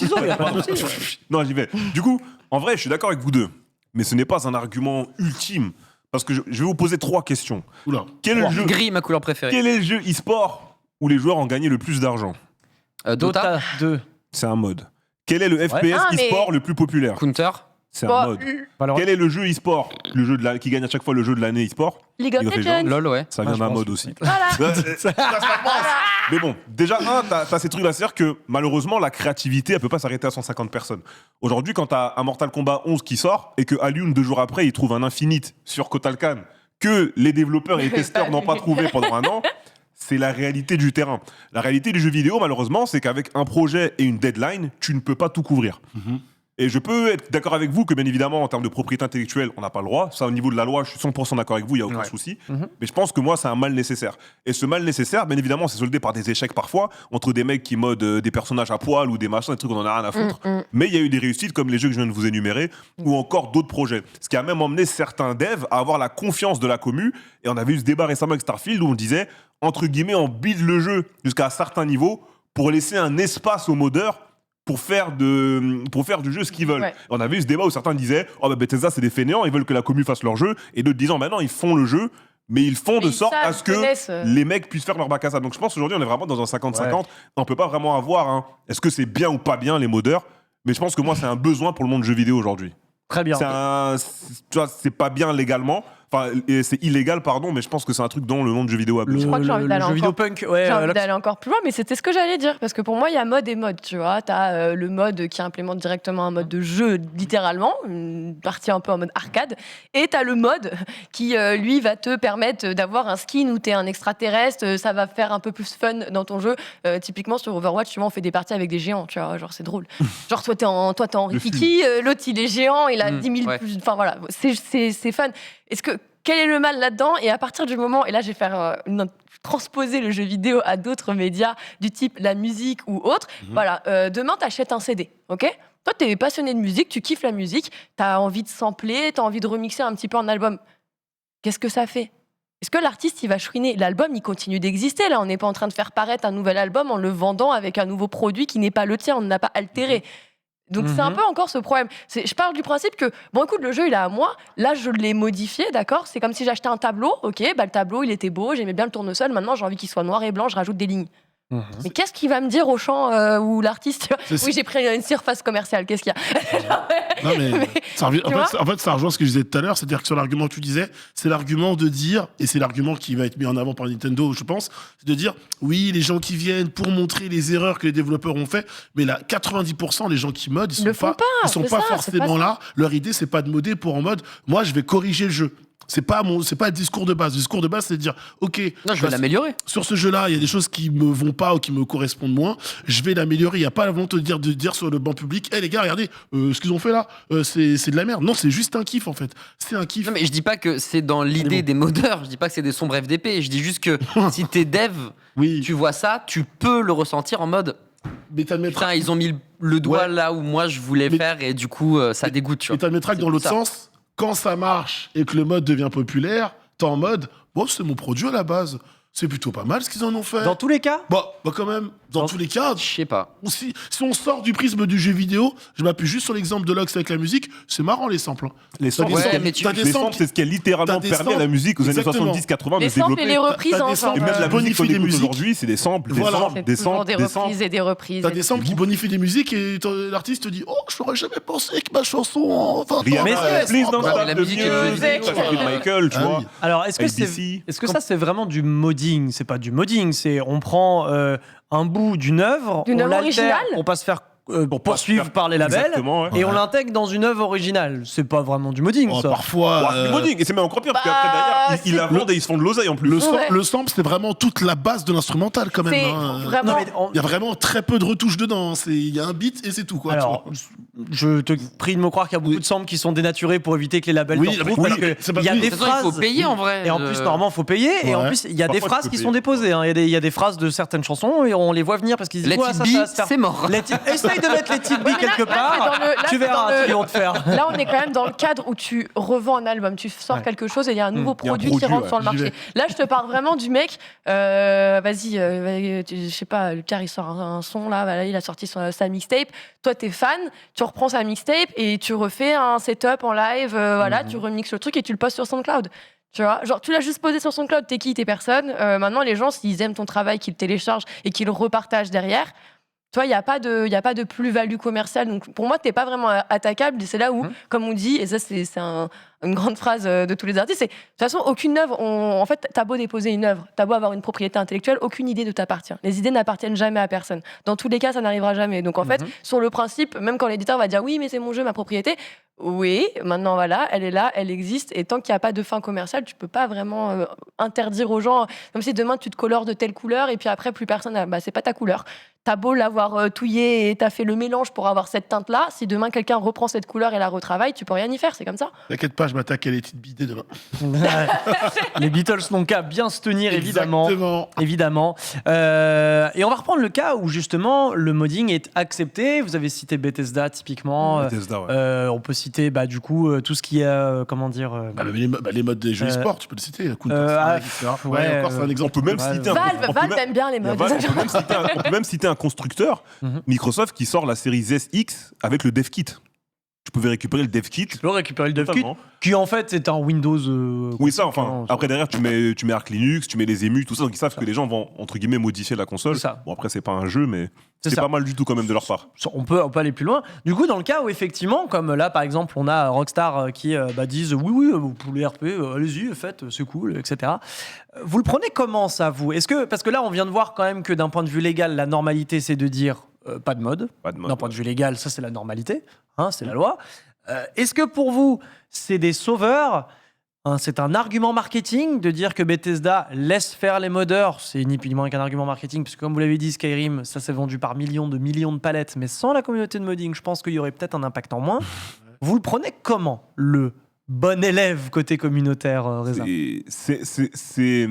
Non, j'y vais. Du coup, en vrai, je suis d'accord avec vous deux. Mais ce n'est pas un argument ultime. Parce que je vais vous poser 3 questions. Oula. Quel est le jeu... Gris, ma couleur préférée. Quel est le jeu e-sport où les joueurs ont gagné le plus d'argent? Dota 2. C'est un mode. Quel est le FPS e-sport le plus populaire? Counter. C'est un mode. Quel est le jeu e-sport, qui gagne à chaque fois le jeu de l'année e-sport? League of Legends. LOL, ouais. Ça vient d'un mode aussi. Voilà. Mais bon, déjà, t'as ces trucs-là. C'est-à-dire que malheureusement, la créativité, elle peut pas s'arrêter à 150 personnes. Aujourd'hui, quand t'as un Mortal Kombat 11 qui sort et que Alioune, 2 jours après, il trouve un Infinite sur Kotal Kahn que les développeurs et les testeurs n'ont pas trouvé pendant un an, c'est la réalité du terrain. La réalité du jeu vidéo, malheureusement, c'est qu'avec un projet et une deadline, tu ne peux pas tout couvrir. Et je peux être d'accord avec vous que, bien évidemment, en termes de propriété intellectuelle, on n'a pas le droit. Ça, au niveau de la loi, je suis 100% d'accord avec vous, il n'y a aucun souci. Mais je pense que moi, c'est un mal nécessaire. Et ce mal nécessaire, bien évidemment, c'est soldé par des échecs parfois, entre des mecs qui modent des personnages à poil ou des machins, des trucs qu'on en a rien à foutre. Mais il y a eu des réussites, comme les jeux que je viens de vous énumérer, ou encore d'autres projets. Ce qui a même emmené certains devs à avoir la confiance de la commu. Et on avait eu ce débat récemment avec Starfield où on disait, entre guillemets, on build le jeu jusqu'à un certain niveau pour laisser un espace aux modeurs pour faire du jeu ce qu'ils veulent. On avait eu ce débat où certains disaient « Oh, bah, Bethesda, c'est des fainéants, ils veulent que la commu fasse leur jeu. » Et d'autres disant « Maintenant, ils font le jeu, mais ils font de sorte à ce que les mecs puissent faire leur bac à sable. » Donc je pense qu'aujourd'hui, on est vraiment dans un 50-50. On peut pas vraiment avoir est-ce que c'est bien ou pas bien, les modeurs. Mais je pense que moi, c'est un besoin pour le monde du jeu vidéo aujourd'hui. Très bien. Tu vois, c'est pas bien légalement. Enfin, c'est illégal, pardon, mais je pense que c'est un truc dont le monde du jeu vidéo a besoin. Je crois que j'ai envie d'aller d'aller encore plus loin, mais c'était ce que j'allais dire, parce que pour moi, il y a mode et mode, tu vois. T'as le mode qui implémente directement un mode de jeu, littéralement, une partie un peu en mode arcade, et t'as le mode qui, lui, va te permettre d'avoir un skin où t'es un extraterrestre, ça va faire un peu plus fun dans ton jeu. Typiquement, sur Overwatch, tu vois, on fait des parties avec des géants, tu vois, genre c'est drôle. Genre, toi, t'es en Rikiki, l'autre, il est géant, il a 10 000 plus... Enfin, voilà, c'est fun. Quel est le mal là-dedans? Et à partir du moment, et là je vais faire transposer le jeu vidéo à d'autres médias du type la musique ou autre, voilà, demain t'achètes un CD, ok? Toi t'es passionné de musique, tu kiffes la musique, t'as envie de sampler, t'as envie de remixer un petit peu un album. Qu'est-ce que ça fait? Est-ce que l'artiste il va chouiner? L'album il continue d'exister, là on n'est pas en train de faire paraître un nouvel album en le vendant avec un nouveau produit qui n'est pas le tien, on ne l'a pas altéré. Donc c'est un peu encore ce problème. Je parle du principe que, bon écoute, le jeu il est à moi, là je l'ai modifié, d'accord? C'est comme si j'achetais un tableau, ok, bah le tableau il était beau, j'aimais bien le tournesol, maintenant j'ai envie qu'il soit noir et blanc, je rajoute des lignes. Mais qu'est-ce qu'il va me dire au champ où l'artiste... Oui, j'ai pris une surface commerciale, qu'est-ce qu'il y a? Non, mais en fait, ça rejoint ce que je disais tout à l'heure, c'est-à-dire que sur l'argument que tu disais, c'est l'argument de dire, et c'est l'argument qui va être mis en avant par Nintendo, je pense, c'est de dire, oui, les gens qui viennent pour montrer les erreurs que les développeurs ont fait, mais là, 90% des gens qui modent, ils sont pas forcément là. Leur idée, c'est pas de modder pour en mode, moi, je vais corriger le jeu. C'est pas le discours de base. Le discours de base, c'est de dire, ok, non, je vais l'améliorer. Sur ce jeu-là, il y a des choses qui me vont pas ou qui me correspondent moins. Je vais l'améliorer. Il y a pas la volonté de dire sur le banc public, les gars, regardez, ce qu'ils ont fait là, c'est de la merde. Non, c'est juste un kiff en fait. C'est un kiff. Non, mais je dis pas que c'est dans l'idée des modeurs. Je dis pas que c'est des sombres FDP. Je dis juste que si t'es dev, tu vois ça, tu peux le ressentir en mode. Putain, ils ont mis le doigt là où moi je voulais faire et du coup ça dégoûte. Tu vois. Et t'admettras que dans l'autre sens. Quand ça marche et que le mode devient populaire, t'es en mode, bon, c'est mon produit à la base. C'est plutôt pas mal ce qu'ils en ont fait. Dans tous les cas? Bah quand même, dans tous les cas. Je sais pas. Si on sort du prisme du jeu vidéo, je m'appuie juste sur l'exemple de Lox avec la musique, c'est marrant les samples. Les samples, c'est ce qui a littéralement permis à la musique aux années 70-80 de se développer. Les samples et les reprises ensemble. Et même la musique qu'on écoute aujourd'hui, c'est des samples, des samples. Des reprises et des reprises. T'as des samples qui bonifient des musiques et l'artiste te dit, oh, je n'aurais jamais pensé que ma chanson... Please don't stop the music, Michael, tu vois. Alors, est-ce que ça c'est vraiment du modding? C'est pas du modding, c'est on prend un bout d'une œuvre, on l'altère, on passe faire pour poursuivre par les labels et on l'intègre dans une œuvre originale. C'est pas vraiment du modding, ça. Parfois. C'est du modding, et c'est même encore pire parce qu'après derrière, ils la vendent et ils se font de l'oseille en plus. Le sample, c'est vraiment toute la base de l'instrumental quand même. Il y a vraiment très peu de retouches dedans. Il y a un beat et c'est tout, quoi. Alors, je te prie de me croire qu'il y a beaucoup de samples qui sont dénaturés pour éviter que les labels t'en trouvent, parce que il y a des phrases. Il faut payer en vrai. Et en plus, normalement, il faut payer. Et en plus, il y a des phrases qui sont déposées. Il y a des phrases de certaines chansons et on les voit venir parce qu'ils disent, c'est mort. Essaye de mettre les petites billes quelque part. Tu verras ce qu'ils vont te faire. Là, on est quand même dans le cadre où tu revends un album, tu sors quelque chose et il y a un nouveau produit qui rentre sur le marché. Là, je te parle vraiment du mec. Vas-y, je sais pas, Lucas, il sort un son là, il a sorti sa mixtape. Toi, t'es fan, tu reprends sa mixtape et tu refais un setup en live, tu remixes le truc et tu le postes sur SoundCloud. Tu vois, genre tu l'as juste posé sur SoundCloud, t'es qui, t'es personne. Maintenant, les gens, s'ils aiment ton travail, qu'ils le téléchargent et qu'ils le repartagent derrière, toi, il n'y a pas de plus-value commerciale. Donc, pour moi, tu n'es pas vraiment attaquable. Et c'est là où, comme on dit, et ça, c'est une grande phrase de tous les artistes, c'est de toute façon, aucune œuvre, en fait, t'as beau déposer une œuvre, t'as beau avoir une propriété intellectuelle, aucune idée ne t'appartient. Les idées n'appartiennent jamais à personne. Dans tous les cas, ça n'arrivera jamais. Donc, en fait, sur le principe, même quand l'éditeur va dire oui, mais c'est mon jeu, ma propriété, Oui, maintenant voilà, elle est là, elle existe, et tant qu'il n'y a pas de fin commerciale, tu peux pas vraiment interdire aux gens, comme si demain tu te colores de telle couleur et puis après plus personne, c'est pas ta couleur. T'as beau l'avoir touillé et t'as fait le mélange pour avoir cette teinte-là, si demain quelqu'un reprend cette couleur et la retravaille, tu peux rien y faire, c'est comme ça. T'inquiète pas, je m'attaque à les petites bidets demain. Les Beatles n'ont qu'à bien se tenir, évidemment. Évidemment. Et on va reprendre le cas où justement le modding est accepté. Vous avez cité Bethesda typiquement. Bethesda, ouais. On peut citer du coup tout ce qui est comment dire. Les modes des jeux e-sport, tu peux le citer. Encore, c'est un exemple. On peut même citer Valve aime bien les modes. On peut même citer un constructeur, Microsoft, qui sort la série S/X avec le dev kit. Tu pouvais récupérer le dev kit. Tu peux récupérer le dev kit, qui en fait c'est un Windows. Oui, ça, enfin. Après, derrière, tu mets Arc Linux, tu mets les émus, tout ça, donc ils savent que les gens vont, entre guillemets, modifier la console. Bon, après, c'est pas un jeu, mais c'est pas mal du tout quand même de leur part. On peut aller plus loin. Du coup, dans le cas où, effectivement, comme là, par exemple, on a Rockstar qui disent oui, pour les RP, allez-y, faites, c'est cool, etc. Vous le prenez comment, ça, vous ? Parce que là, on vient de voir quand même que d'un point de vue légal, la normalité, c'est de dire pas de mode. D'un point de vue légal, ça, c'est la normalité. C'est la loi. Est-ce que pour vous, c'est des sauveurs ? C'est un argument marketing de dire que Bethesda laisse faire les modeurs. C'est ni plus ni moins qu'un argument marketing, puisque comme vous l'avez dit, Skyrim, ça s'est vendu par millions de palettes, mais sans la communauté de modding, je pense qu'il y aurait peut-être un impact en moins. Vous le prenez comment, le bon élève côté communautaire, Reza ? C'est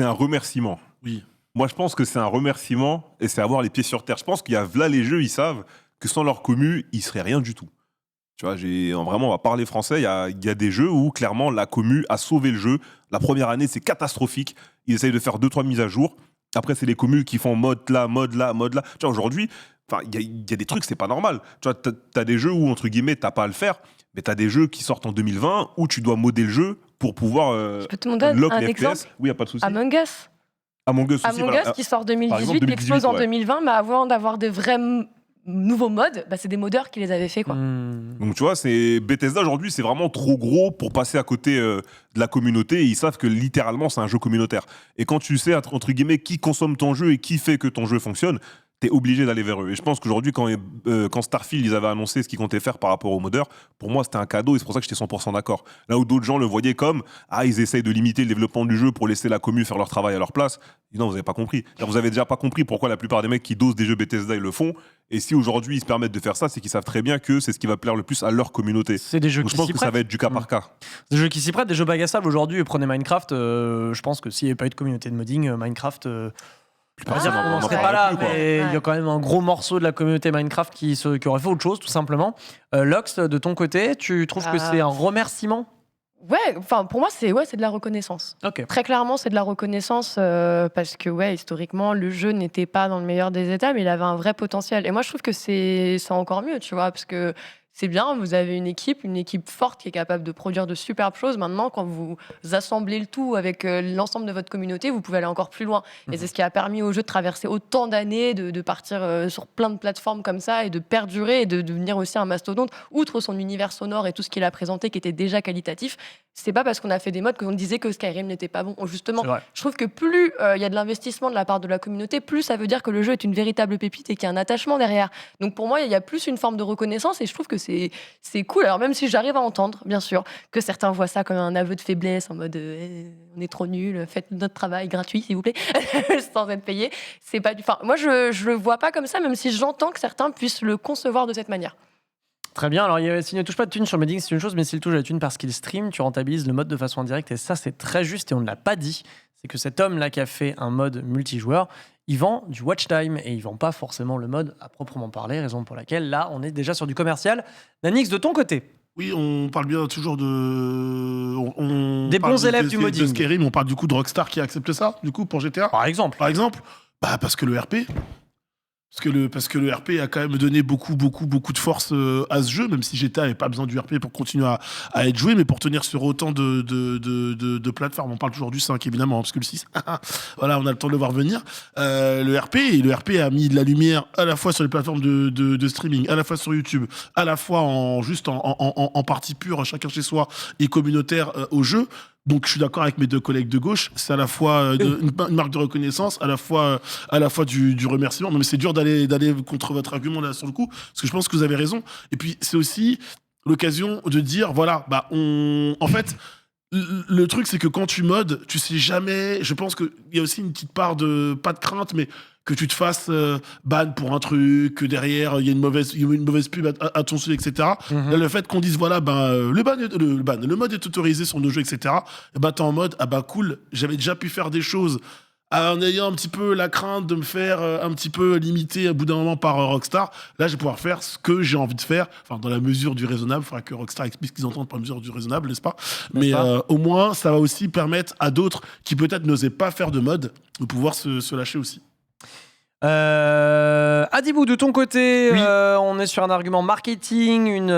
un remerciement. Oui. Moi, je pense que c'est un remerciement et c'est avoir les pieds sur terre. Je pense qu'il y a là les jeux, ils savent que sans leur commu, ils seraient rien du tout. Tu vois, vraiment, on va parler français. Il y a des jeux où, clairement, la commu a sauvé le jeu. La première année, c'est catastrophique. Ils essayent de faire 2-3 mises à jour. Après, c'est les commus qui font mode là. Tu vois, aujourd'hui, il y a des trucs, c'est pas normal. Tu vois, t'as des jeux où, entre guillemets, t'as pas à le faire. Mais t'as des jeux qui sortent en 2020 où tu dois modder le jeu pour pouvoir Je peux te demander un exemple ? Oui, y a pas de souci. Among Us. Among Us aussi, voilà. Qui sort 2018, qui explose en 2020, mais avant d'avoir des vrais nouveaux modes, c'est des modeurs qui les avaient fait, quoi. Donc tu vois, Bethesda aujourd'hui, c'est vraiment trop gros pour passer à côté de la communauté. Et ils savent que littéralement, c'est un jeu communautaire. Et quand tu sais, entre guillemets, qui consomme ton jeu et qui fait que ton jeu fonctionne, t'es obligé d'aller vers eux. Et je pense qu'aujourd'hui, quand Starfield, ils avaient annoncé ce qu'ils comptaient faire par rapport aux modeurs, pour moi, c'était un cadeau et c'est pour ça que j'étais 100% d'accord. Là où d'autres gens le voyaient comme ils essayent de limiter le développement du jeu pour laisser la commu faire leur travail à leur place. Et non, vous n'avez pas compris. Vous avez déjà pas compris pourquoi la plupart des mecs qui dosent des jeux Bethesda, ils le font. Et si aujourd'hui, ils se permettent de faire ça, c'est qu'ils savent très bien que c'est ce qui va plaire le plus à leur communauté. C'est des jeux Donc, je pense que ça va être du cas par cas. Des jeux qui s'y prêtent, des jeux bagassables. Aujourd'hui, prenez Minecraft. Je pense que s'il n'y avait pas eu de communauté de modding, Minecraft... on n'en serait pas là, mais il y a quand même un gros morceau de la communauté Minecraft qui aurait fait autre chose, tout simplement. Lox, de ton côté, tu trouves que c'est un remerciement ? Ouais, enfin pour moi c'est de la reconnaissance. Okay. Très clairement c'est de la reconnaissance parce que historiquement le jeu n'était pas dans le meilleur des états, mais il avait un vrai potentiel. Et moi je trouve que c'est encore mieux, tu vois, parce que c'est bien, vous avez une équipe forte qui est capable de produire de superbes choses. Maintenant, quand vous assemblez le tout avec l'ensemble de votre communauté, vous pouvez aller encore plus loin. Et c'est ce qui a permis au jeu de traverser autant d'années, de partir sur plein de plateformes comme ça et de perdurer et de devenir aussi un mastodonte. Outre son univers sonore et tout ce qu'il a présenté qui était déjà qualitatif, c'est pas parce qu'on a fait des modes qu'on disait que Skyrim n'était pas bon. Justement, je trouve que plus il y a de l'investissement de la part de la communauté, plus ça veut dire que le jeu est une véritable pépite et qu'il y a un attachement derrière. Donc pour moi, il y a plus une forme de reconnaissance et je trouve que c'est cool. Alors même si j'arrive à entendre, bien sûr, que certains voient ça comme un aveu de faiblesse, en mode on est trop nuls, faites notre travail gratuit, s'il vous plaît, sans être payé. C'est pas moi, je le vois pas comme ça, même si j'entends que certains puissent le concevoir de cette manière. Très bien. Alors, s'il ne touche pas de thunes sur le modding, c'est une chose, mais s'il touche à la thune parce qu'il stream, tu rentabilises le mode de façon indirecte. Et ça, c'est très juste et on ne l'a pas dit. C'est que cet homme-là qui a fait un mode multijoueur, il vend du watch time et il vend pas forcément le mode à proprement parler, raison pour laquelle là, on est déjà sur du commercial. Nanix, de ton côté ? Oui, on parle bien toujours de... des bons élèves du modding. De Skyrim, on parle du coup de Rockstar qui a accepté ça, du coup, pour GTA. Par exemple. Parce que le RP... Parce que le RP a quand même donné beaucoup de force à ce jeu, même si GTA n'avait pas besoin du RP pour continuer à être joué, mais pour tenir sur autant de plateformes. On parle toujours du 5, évidemment, parce que le 6, voilà, on a le temps de le voir venir. Le RP a mis de la lumière à la fois sur les plateformes de streaming, à la fois sur YouTube, à la fois en partie pure, chacun chez soi, et communautaire au jeu. Donc je suis d'accord avec mes deux collègues de gauche, c'est à la fois une marque de reconnaissance, à la fois du remerciement. Non, mais c'est dur d'aller contre votre argument là sur le coup, parce que je pense que vous avez raison. Et puis c'est aussi l'occasion de dire, voilà, en fait, le truc, c'est que quand tu modes, tu sais jamais. Je pense qu'il y a aussi une petite part pas de crainte, mais que tu te fasses ban pour un truc, que derrière, il y a une mauvaise pub à ton sujet, etc. Là, le fait qu'on dise, voilà, le mode est autorisé sur nos jeux, etc., t'es en mode, cool, j'avais déjà pu faire des choses en ayant un petit peu la crainte de me faire un petit peu limiter à bout d'un moment par Rockstar. Là, je vais pouvoir faire ce que j'ai envie de faire, enfin, dans la mesure du raisonnable. Il faudra que Rockstar explique ce qu'ils entendent par mesure du raisonnable, n'est-ce pas ? Mais au moins, ça va aussi permettre à d'autres qui peut-être n'osaient pas faire de mode de pouvoir se lâcher aussi. Adibou, de ton côté, oui. On est sur un argument marketing, une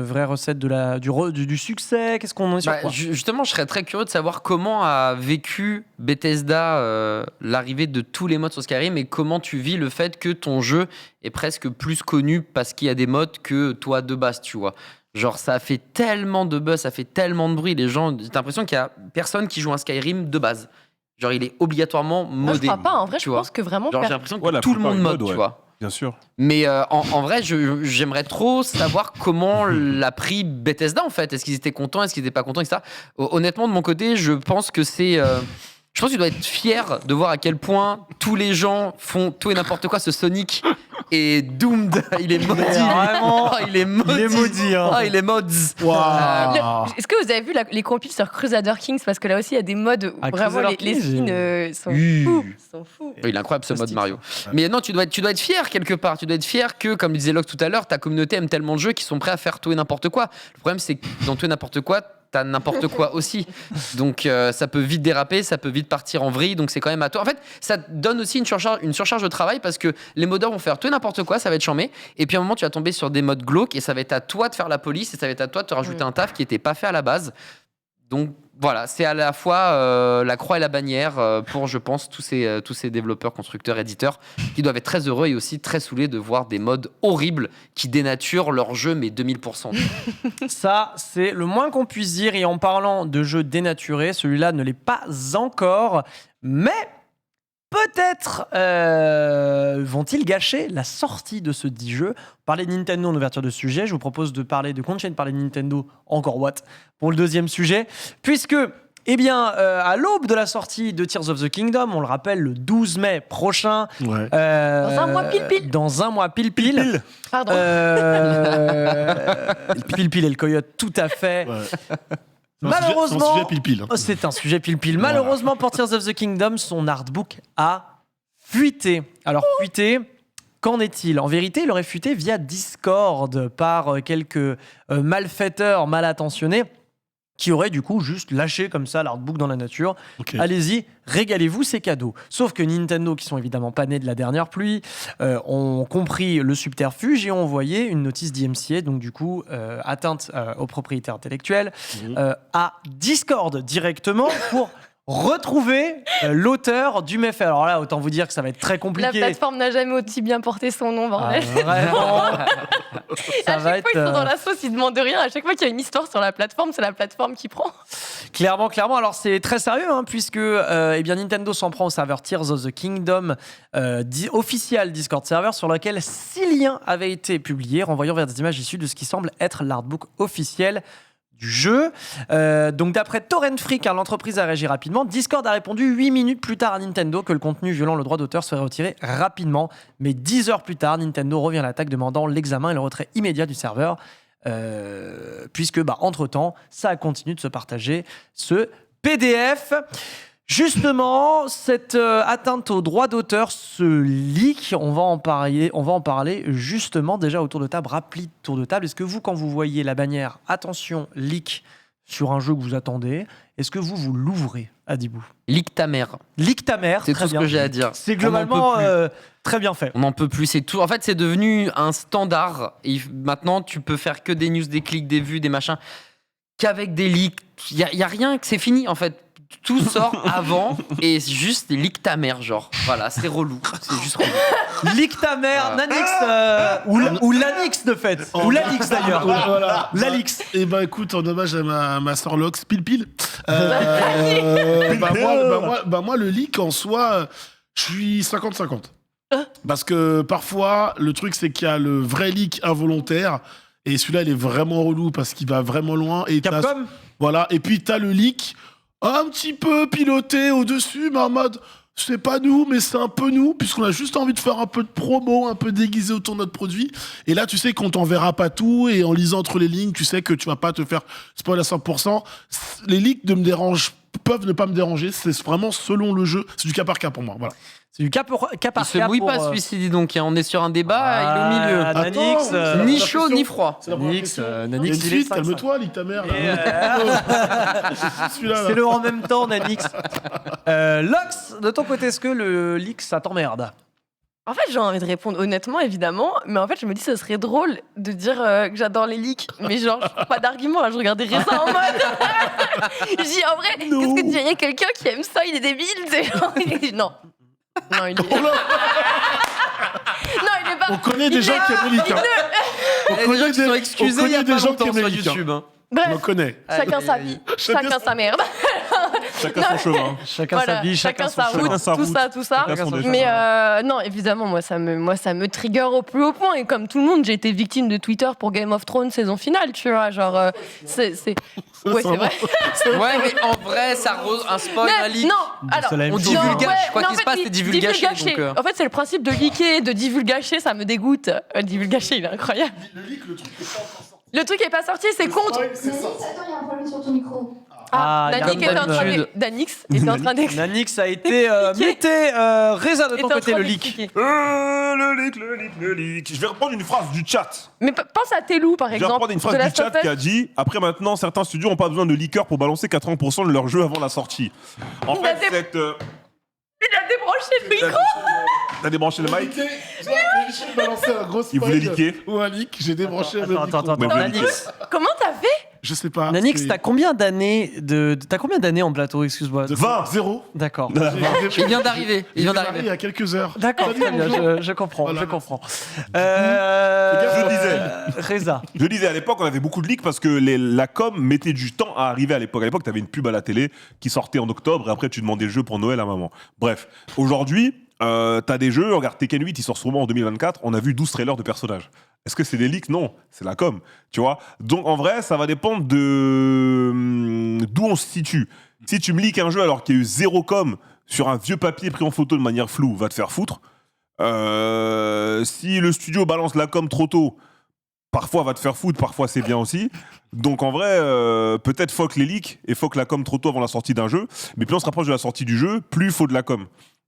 vraie recette du succès. Qu'est-ce qu'on est sur quoi ? Justement, je serais très curieux de savoir comment a vécu Bethesda l'arrivée de tous les mods sur Skyrim et comment tu vis le fait que ton jeu est presque plus connu parce qu'il y a des mods que toi de base, tu vois. Genre, ça a fait tellement de buzz, ça fait tellement de bruit. Les gens, t'as l'impression qu'il y a personne qui joue un Skyrim de base. Genre, il est obligatoirement modé. Moi, je crois pas. En vrai, je pense que vraiment... Genre, j'ai l'impression que tout le monde mode, tu vois. Bien sûr. Mais en vrai, j'aimerais trop savoir comment l'a pris Bethesda, en fait. Est-ce qu'ils étaient contents, est-ce qu'ils n'étaient pas contents, etc. Honnêtement, de mon côté, je pense que c'est... je pense que tu dois être fier de voir à quel point tous les gens font tout et n'importe quoi. Ce Sonic est doomed. Il est maudit. Vraiment, il est maudit. Il est maudit. Hein. Il est mods. Wow. Est-ce que vous avez vu les compiles sur Crusader Kings ? Parce que là aussi, il y a des modes où vraiment les skins sont fous. Il est incroyable ce mode Mario. Mais non, tu dois être fier quelque part. Tu dois être fier que, comme le disait Locke tout à l'heure, ta communauté aime tellement le jeu qu'ils sont prêts à faire tout et n'importe quoi. Le problème, c'est que dans tout et n'importe quoi, t'as n'importe quoi aussi. Donc ça peut vite déraper, ça peut vite partir en vrille, donc c'est quand même à toi. En fait, ça te donne aussi une surcharge de travail parce que les modeurs vont faire tout et n'importe quoi, ça va être chambé, et puis à un moment tu vas tomber sur des modes glauques et ça va être à toi de faire la police et ça va être à toi de te rajouter un taf qui n'était pas fait à la base. Donc voilà, c'est à la fois la croix et la bannière pour, je pense, tous ces développeurs, constructeurs, éditeurs qui doivent être très heureux et aussi très saoulés de voir des modes horribles qui dénaturent leur jeu, mais 2000%. Ça, c'est le moins qu'on puisse dire. Et en parlant de jeux dénaturés, celui-là ne l'est pas encore, mais peut-être vont-ils gâcher la sortie de ce dit jeu. Parler de Nintendo en ouverture de sujet, je vous propose de continuer de parler de Nintendo, encore what, pour le deuxième sujet, puisque, à l'aube de la sortie de Tears of the Kingdom, on le rappelle, le 12 mai prochain, Ouais. Dans un mois pile-pile. Dans un mois pile-pile. Pardon. Pile-pile et le coyote, tout à fait. Ouais. Malheureusement, c'est un sujet pile-pile. Hein. C'est un sujet pile-pile. Malheureusement, pour Tears of the Kingdom, son artbook a fuité. Alors, fuité, qu'en est-il ? En vérité, il aurait fuité via Discord par quelques malfaiteurs mal intentionnés qui auraient du coup juste lâché comme ça l'artbook dans la nature. Okay. Allez-y, régalez-vous, c'est cadeau. Sauf que Nintendo, qui sont évidemment pas nés de la dernière pluie, ont compris le subterfuge et ont envoyé une notice d'IMCA, donc du coup atteinte aux propriétés intellectuelles, à Discord directement pour retrouver l'auteur du méfait. Alors là, autant vous dire que ça va être très compliqué. La plateforme n'a jamais aussi bien porté son nom, bordel. Vraiment. À chaque fois, ils sont dans la sauce, ils demandent rien. À chaque fois qu'il y a une histoire sur la plateforme, c'est la plateforme qui prend. Clairement. Alors, c'est très sérieux, puisque Nintendo s'en prend au serveur Tears of the Kingdom officiel Discord server, sur lequel 6 liens avaient été publiés, renvoyant vers des images issues de ce qui semble être l'artbook officiel du jeu. Donc d'après Torrent Freak, l'entreprise a réagi rapidement. Discord a répondu 8 minutes plus tard à Nintendo que le contenu violant le droit d'auteur serait retiré rapidement. Mais 10 heures plus tard, Nintendo revient à l'attaque demandant l'examen et le retrait immédiat du serveur. Puisque, entre-temps, ça a continué de se partager ce PDF. Justement, cette atteinte au droit d'auteur, ce leak, on va en parler justement déjà autour de table, rapide tour de table. Est-ce que vous, quand vous voyez la bannière « Attention, leak » sur un jeu que vous attendez, est-ce que vous l'ouvrez, Adibou ? Leak ta mère. Leak ta mère, c'est tout ce que j'ai à dire. C'est globalement très bien fait. On n'en peut plus, c'est tout. En fait, c'est devenu un standard. Et maintenant, tu peux faire que des news, des clics, des vues, des machins, qu'avec des leaks. Il y a rien, que c'est fini, en fait. Tout sort avant et juste leak ta mère, genre. Voilà, c'est relou. C'est juste relou. Leak ta mère, Nanix, ou Lanix de fait. Ou Lanix d'ailleurs. Voilà. Lanix. Et écoute, en hommage à ma sœur Lox, pile. Moi, le leak en soi, je suis 50-50. Parce que parfois, le truc, c'est qu'il y a le vrai leak involontaire. Et celui-là, il est vraiment relou parce qu'il va vraiment loin. Et Capcom. Voilà. Et puis, t'as le leak un petit peu piloté au-dessus, mais en mode, c'est pas nous, mais c'est un peu nous, puisqu'on a juste envie de faire un peu de promo, un peu déguisé autour de notre produit. Et là, tu sais qu'on t'enverra pas tout, et en lisant entre les lignes, tu sais que tu vas pas te faire spoil à 100%. Les leaks peuvent ne pas me déranger, c'est vraiment selon le jeu, c'est du cas par cas pour moi, voilà. C'est du cas par cas. Il se mouille pas celui-ci, dis donc. On est sur un débat, il est au milieu. Nanix, ni chaud ni froid. Nanix, il est calme-toi, Lick ta mère. C'est le en même temps, Nanix. Lox, de ton côté, est-ce que le leak, ça t'emmerde? En fait, j'ai envie de répondre honnêtement, évidemment, mais en fait, je me dis que ce serait drôle de dire que j'adore les leaks, mais genre, je trouve pas d'argument, là, je regardais Reza en mode. Je dis, en vrai, qu'est-ce que dirait quelqu'un qui aime ça, il est débile, c'est genre, non. Non, il est... non, il est pas... On connaît des gens qui aiment les leaks. On connaît des gens qui sont excusés il y a pas longtemps sur YouTube. Bref, on connaît. Chacun sa vie, chacun sa merde. Chacun son chemin. Chacun sa vie, chacun sa route. Tout ça. Mais non, évidemment, moi ça me trigger au plus haut point. Et comme tout le monde, j'ai été victime de Twitter pour Game of Thrones saison finale, tu vois. Genre, ouais, c'est vrai. Ouais, mais en vrai, ça un spoil, un leak. Non, alors, on divulgage. Quoi qu'il se passe, c'est divulgaché. En fait, c'est le principe de leaker, de divulgacher, ça me dégoûte. Divulgacher, il est incroyable. Le leak, le truc est pas encore sorti. Le truc est pas sorti, c'est contre. Attends, il y a un problème sur ton micro. Nanix était en train d'expliquer. Nanix a été muté. Reza, de ton côté, le leak. Le leak. Je vais reprendre une phrase du chat. Mais pense à Telou, par Je vais exemple. reprendre une phrase du chat qui a dit « Après maintenant, certains studios n'ont pas besoin de leakers pour balancer 80% de leur jeu avant la sortie. » En fait, cette... Il a débranché le micro. T'as débranché le mic? J'ai balancé un gros Il voulait spoil leaker. ou un leak, j'ai débranché le micro. Attends. Mais Nanix, Comment t'as fait? Je sais pas. Nanix, t'as combien d'années en plateau, excuse-moi? 20. 0. D'accord. Il vient d'arriver. Il y a quelques heures. D'accord, très bien, je comprends, Voilà. je comprends. Je disais à l'époque, on avait beaucoup de leaks parce que la com mettait du temps à arriver à l'époque. À l'époque, t'avais une pub à la télé qui sortait en octobre et après tu demandais le jeu pour Noël à maman. Bref, aujourd'hui, t'as des jeux, regarde Tekken 8, il sort sûrement en 2024, on a vu 12 trailers de personnages. Est-ce que c'est des leaks? Non, c'est la com, tu vois. Donc en vrai, ça va dépendre de d'où on se situe. Si tu me leaks un jeu alors qu'il y a eu 0 com sur un vieux papier pris en photo de manière floue, va te faire foutre. Si le studio balance la com trop tôt, parfois va te faire foutre, parfois c'est bien aussi. Donc en vrai, peut-être fuck les leaks et fuck la com trop tôt avant la sortie d'un jeu. Mais plus on se rapproche de la sortie du jeu, plus il faut de la com.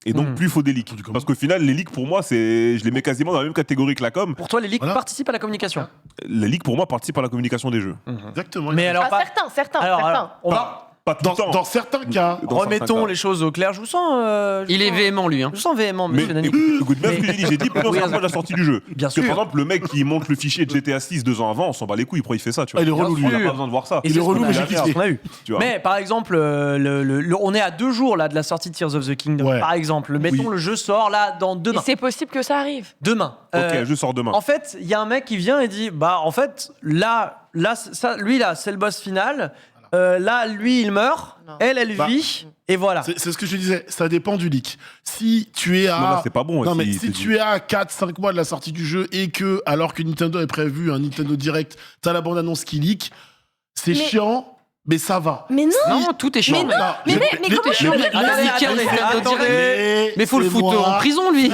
Et donc plus il faut des leaks. Parce qu'au final, les leaks pour moi, je les mets quasiment dans la même catégorie que la com. Pour toi, les leaks participent à la communication? Les leaks pour moi participent à la communication des jeux. Exactement. Mais alors, Certains. on va... Pas tout le temps. Dans certains cas. Remettons les choses au clair. Je vous sens. Il est véhément, lui. Je vous sens véhément, Mais monsieur Nanix. écoute bien ce que j'ai dit. J'ai dit plus on se rapproche de la sortie du jeu. Bien Parce que sûr. par exemple, le mec qui monte le fichier de GTA 6 2 ans avant, on s'en bat les couilles, pourquoi il fait ça, tu vois. Il est relou, lui. Il a pas besoin de voir ça. Et c'est ce relou, qu'on mais a- j'ai kiffé. c'est ce qu'on a eu. Tu vois. Mais par exemple, on est à 2 jours là de la sortie de Tears of the Kingdom. Ouais. Par exemple, mettons le jeu sort là dans Et demain. c'est possible que ça arrive. Demain. Ok, je sors demain. En fait, il y a un mec qui vient et dit bah en fait là lui là c'est le boss final. Là lui il meurt, Non. elle Bah, vit et voilà. C'est ce que je disais, ça dépend du leak. Si tu es à. Non, là, c'est pas bon. Non, mais si si tu es à 4-5 mois de la sortie du jeu et que, alors que Nintendo est prévu un Nintendo Direct, t'as la bande-annonce qui leak, c'est Mais- chiant, mais ça va. Mais non. Non, tout est chiant. Mais non. Mais comment Tout est chiant. Mais faut le foutre en prison, lui.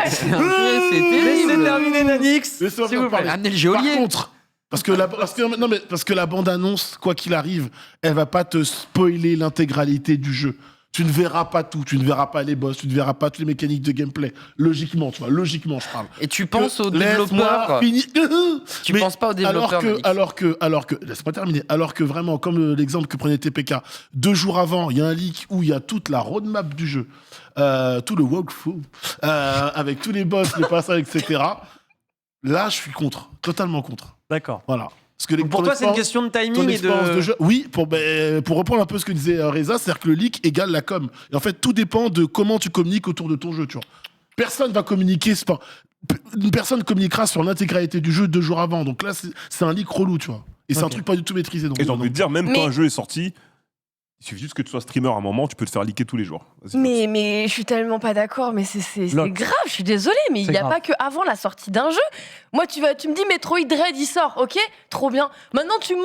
C'est Laissez terminer Nanix. Laissez-moi s'il vous plaît. parler. Amenez le Par geôlier. contre, parce que la bande-annonce, quoi qu'il arrive, elle va pas te spoiler l'intégralité du jeu. Tu ne verras pas tout, tu ne verras pas les boss, tu ne verras pas toutes les mécaniques de gameplay. Logiquement, tu vois, logiquement, je parle. Et tu penses aux Laisse-moi développeurs. finir. Tu Mais penses pas aux développeurs. alors que, laisse-moi terminer. Alors que vraiment, comme l'exemple que prenait TPK, 2 jours avant, il y a un leak où il y a toute la roadmap du jeu, tout le walkthrough, avec tous les boss, les passages, etc. Là, je suis contre, totalement contre. D'accord. Voilà. Parce que Donc pour toi c'est une question de ton timing et expérience de de. jeu. Oui, pour reprendre un peu ce que disait Reza, c'est-à-dire que le leak égale la com. Et en fait, tout dépend de comment tu communiques autour de ton jeu, tu vois. Personne va communiquer, une personne communiquera sur l'intégralité du jeu 2 jours avant. Donc là, c'est un leak relou, tu vois. Et c'est un Ok. truc pas du tout maîtrisé. Donc, Et j'ai envie de dire, même quand Mais- un jeu est sorti, Il suffit juste que tu sois streamer à un moment, tu peux te faire leaker tous les jours. Mais je suis tellement pas d'accord, mais c'est grave, je suis désolée, mais il n'y a pas que avant la sortie d'un jeu. Moi, tu me dis Metroid Dread, il sort, ok, trop bien. Maintenant, tu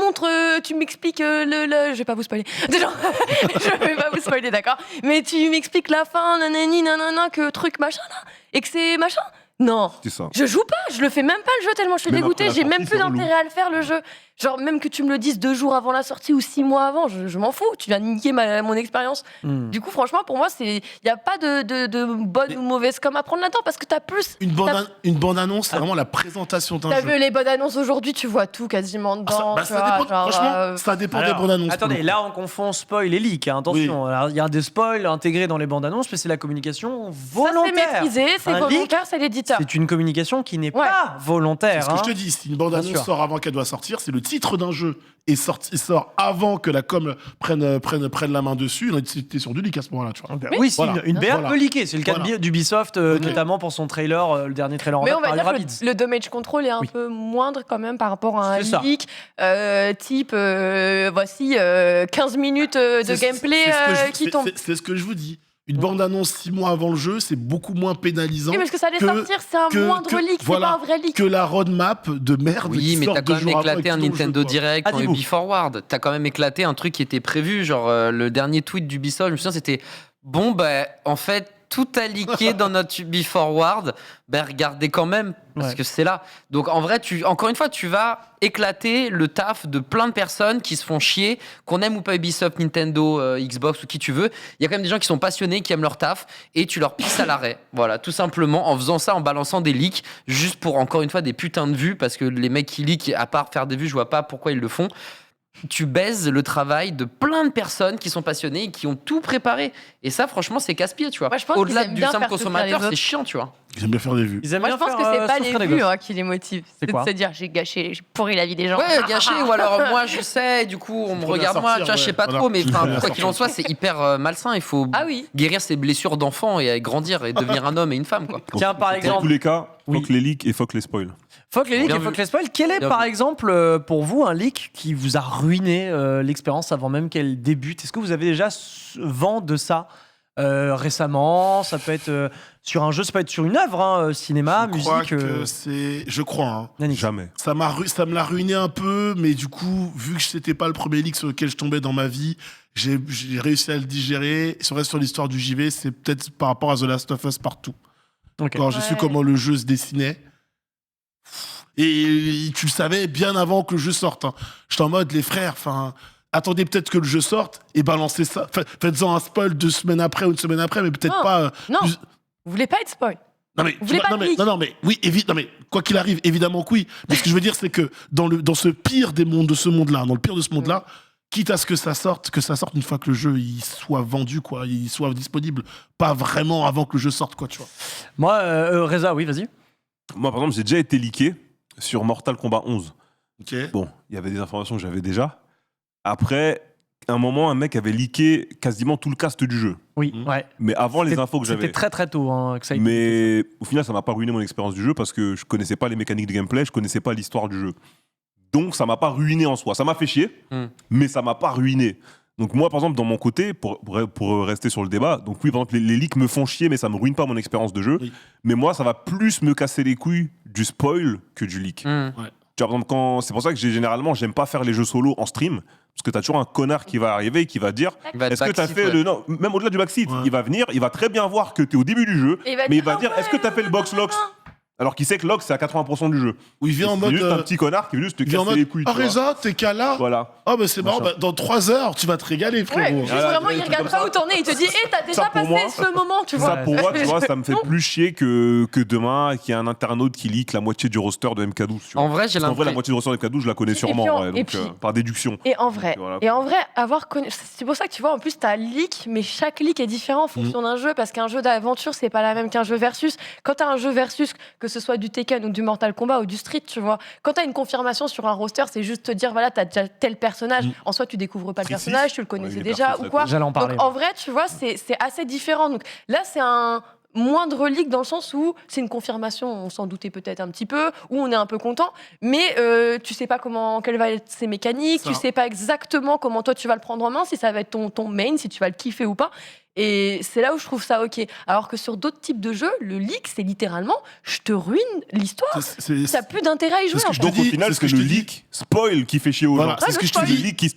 m'expliques je vais pas vous spoiler. Je vais pas vous spoiler, d'accord. Mais tu m'expliques la fin, nanani, nanana, que truc machin là, et que c'est machin. Non, je joue pas, je le fais même pas le jeu tellement je suis dégoûtée, j'ai même plus d'intérêt à le faire le jeu. Genre même que tu me le dises 2 jours avant la sortie ou 6 mois avant, je m'en fous, tu viens de niquer mon expérience. Du coup franchement pour moi il n'y a pas de bonne ou mauvaise com à prendre là-dedans parce que t'as plus... Une bande-annonce, c'est vraiment la présentation d'un jeu. T'as vu les bandes annonces aujourd'hui, tu vois tout quasiment dedans. Franchement, ça dépend des bandes annonces. Attendez, là on confond spoil et leak, hein, attention. Il y a des spoils intégrés dans les bandes annonces, mais c'est la communication volontaire. Ça c'est maîtrisé, c'est volontaire, c'est l'éditeur. C'est une communication qui n'est pas volontaire. C'est ce que je te dis, si une bande-annonce sort avant qu'elle doit sortir, c'est le titre d'un jeu et sort avant que la com prenne la main dessus, t'es sur du leak à ce moment-là, tu vois. Oui, c'est une BR peut leaker. C'est le cas d'Ubisoft, notamment pour son trailer, le dernier trailer en date, mais on va dire que le damage control est un peu moindre quand même par rapport à un leak type voici 15 minutes de gameplay qui tombe. C'est ce que je vous dis. Une bande-annonce 6 mois avant le jeu, c'est beaucoup moins pénalisant. Oui, parce que ça allait sortir, c'est un moindre leak, c'est pas un vrai leak. Que la roadmap de merde. Oui, mais t'as quand même éclaté un Nintendo Direct en Ubi Forward. T'as quand même éclaté un truc qui était prévu. Genre, le dernier tweet d'Ubisoft, je me souviens, c'était en fait, tout a leaké dans notre Ubi Forward. Regardez quand même, parce que c'est là. Donc, en vrai, encore une fois, tu vas éclater le taf de plein de personnes qui se font chier, qu'on aime ou pas Ubisoft, Nintendo, Xbox ou qui tu veux. Il y a quand même des gens qui sont passionnés, qui aiment leur taf, et tu leur pisses à l'arrêt. Voilà, tout simplement, en faisant ça, en balançant des leaks, juste pour, encore une fois, des putains de vues, parce que les mecs qui leak, à part faire des vues, je vois pas pourquoi ils le font. Tu baises le travail de plein de personnes qui sont passionnées et qui ont tout préparé. Et ça, franchement, c'est casse-pied, tu vois. Moi, au-delà du simple consommateur, c'est chiant, tu vois. Ils aiment bien faire des vues. Moi, je pense que c'est pas les vues qui les motivent. C'est de se dire, j'ai pourri la vie des gens. Ouais, gâché. Ou alors, moi, je sais, du coup, on me regarde moi. Tu vois, je sais pas trop, mais quoi qu'il en soit, c'est hyper malsain. Il faut guérir ses blessures d'enfant et grandir et devenir un homme et une femme, quoi. Tiens, par exemple. Dans tous les cas, fuck les leaks et fuck les spoils. Fuck les leaks et fuck les spoils. Quel est, par exemple, pour vous, un leak qui vous a ruiné l'expérience avant même qu'elle débute? Est-ce que vous avez déjà vent de ça récemment? Ça peut être sur un jeu, ça peut être sur une œuvre, cinéma, musique. Je crois. Jamais. Ça me l'a ruiné un peu, mais du coup, vu que c'était pas le premier leak sur lequel je tombais dans ma vie, j'ai réussi à le digérer. Si on reste sur l'histoire du JV, c'est peut-être par rapport à The Last of Us Partout. Quand j'ai su comment le jeu se dessinait. Et tu le savais bien avant que le jeu sorte. J'étais en mode, les frères, attendez peut-être que le jeu sorte et balancez ça. Faites-en un spoil 2 semaines après ou une semaine après, mais peut-être pas. Non, vous voulez pas être spoil. Non mais, mais quoi qu'il arrive, évidemment que oui. Mais ce que je veux dire, c'est que dans ce pire des mondes de ce monde-là, dans le pire de ce monde-là, quitte à ce que ça sorte une fois que le jeu il soit vendu, quoi, il soit disponible, pas vraiment avant que le jeu sorte, quoi, tu vois. Moi, Reza, oui, vas-y. Moi, par exemple, j'ai déjà été leaké sur Mortal Kombat 11. Ok. Bon, il y avait des informations que j'avais déjà. Après, à un moment, un mec avait leaké quasiment tout le cast du jeu. Oui, ouais. Mais avant les infos que j'avais. C'était très très tôt que ça a été. Mais au final, ça m'a pas ruiné mon expérience du jeu parce que je connaissais pas les mécaniques de gameplay, je connaissais pas l'histoire du jeu. Donc, ça m'a pas ruiné en soi. Ça m'a fait chier, mais ça m'a pas ruiné. Donc moi, par exemple, dans mon côté, pour rester sur le débat, donc oui, par exemple, les leaks me font chier, mais ça me ruine pas mon expérience de jeu. Oui. Mais moi, ça va plus me casser les couilles du spoil que du leak. Ouais. Tu vois, par exemple, c'est pour ça que généralement, j'aime pas faire les jeux solo en stream, parce que t'as toujours un connard qui va arriver et qui va dire est-ce que t'as fait le... Non, même au-delà du backseat, il va venir, il va très bien voir que t'es au début du jeu, mais il va dire est-ce que t'as fait le box locks? Alors qu'il sait que Locke, c'est à 80% du jeu. Où il vient en mode. C'est juste un petit connard qui veut juste te casser les couilles. Ah, Reza, t'es qu'à là. Voilà. Ah, bah c'est marrant, dans 3 heures, tu vas te régaler, frérot. Ouais, vraiment, il regarde pas où t'en es. Il te dit, t'as déjà passé ce moment, tu vois. Ça, pour moi, tu vois, ça me fait plus chier que demain qu'il y a un internaute qui leak la moitié du roster de MK12. Tu vois. En vrai, j'ai l'impression. En vrai, la moitié du roster de MK12, je la connais sûrement, par déduction. Et en vrai, c'est pour ça que tu vois, en plus, t'as leak, mais chaque leak est différent en fonction d'un jeu, parce qu'un jeu d'aventure, c'est pas la même qu'un jeu versus. Quand t'as un jeu versus, que ce soit du Tekken ou du Mortal Kombat ou du Street, tu vois. Quand t'as une confirmation sur un roster, c'est juste te dire, voilà, t'as déjà tel personnage. En soi, tu découvres pas le personnage, tu le connaissais déjà ou quoi. J'allais en parler. Donc, en vrai, tu vois, c'est assez différent. Donc là, c'est un... moindre leak dans le sens où c'est une confirmation, on s'en doutait peut-être un petit peu, où on est un peu content, mais tu sais pas quelles vont être ses mécaniques, tu sais pas exactement comment toi tu vas le prendre en main, si ça va être ton main, si tu vas le kiffer ou pas. Et c'est là où je trouve ça ok. Alors que sur d'autres types de jeux, le leak, c'est littéralement, je te ruine l'histoire. T'as plus d'intérêt à y jouer. Donc au final, c'est le leak spoil qui fait chier aux gens. C'est ce que je te dis. Le leak qui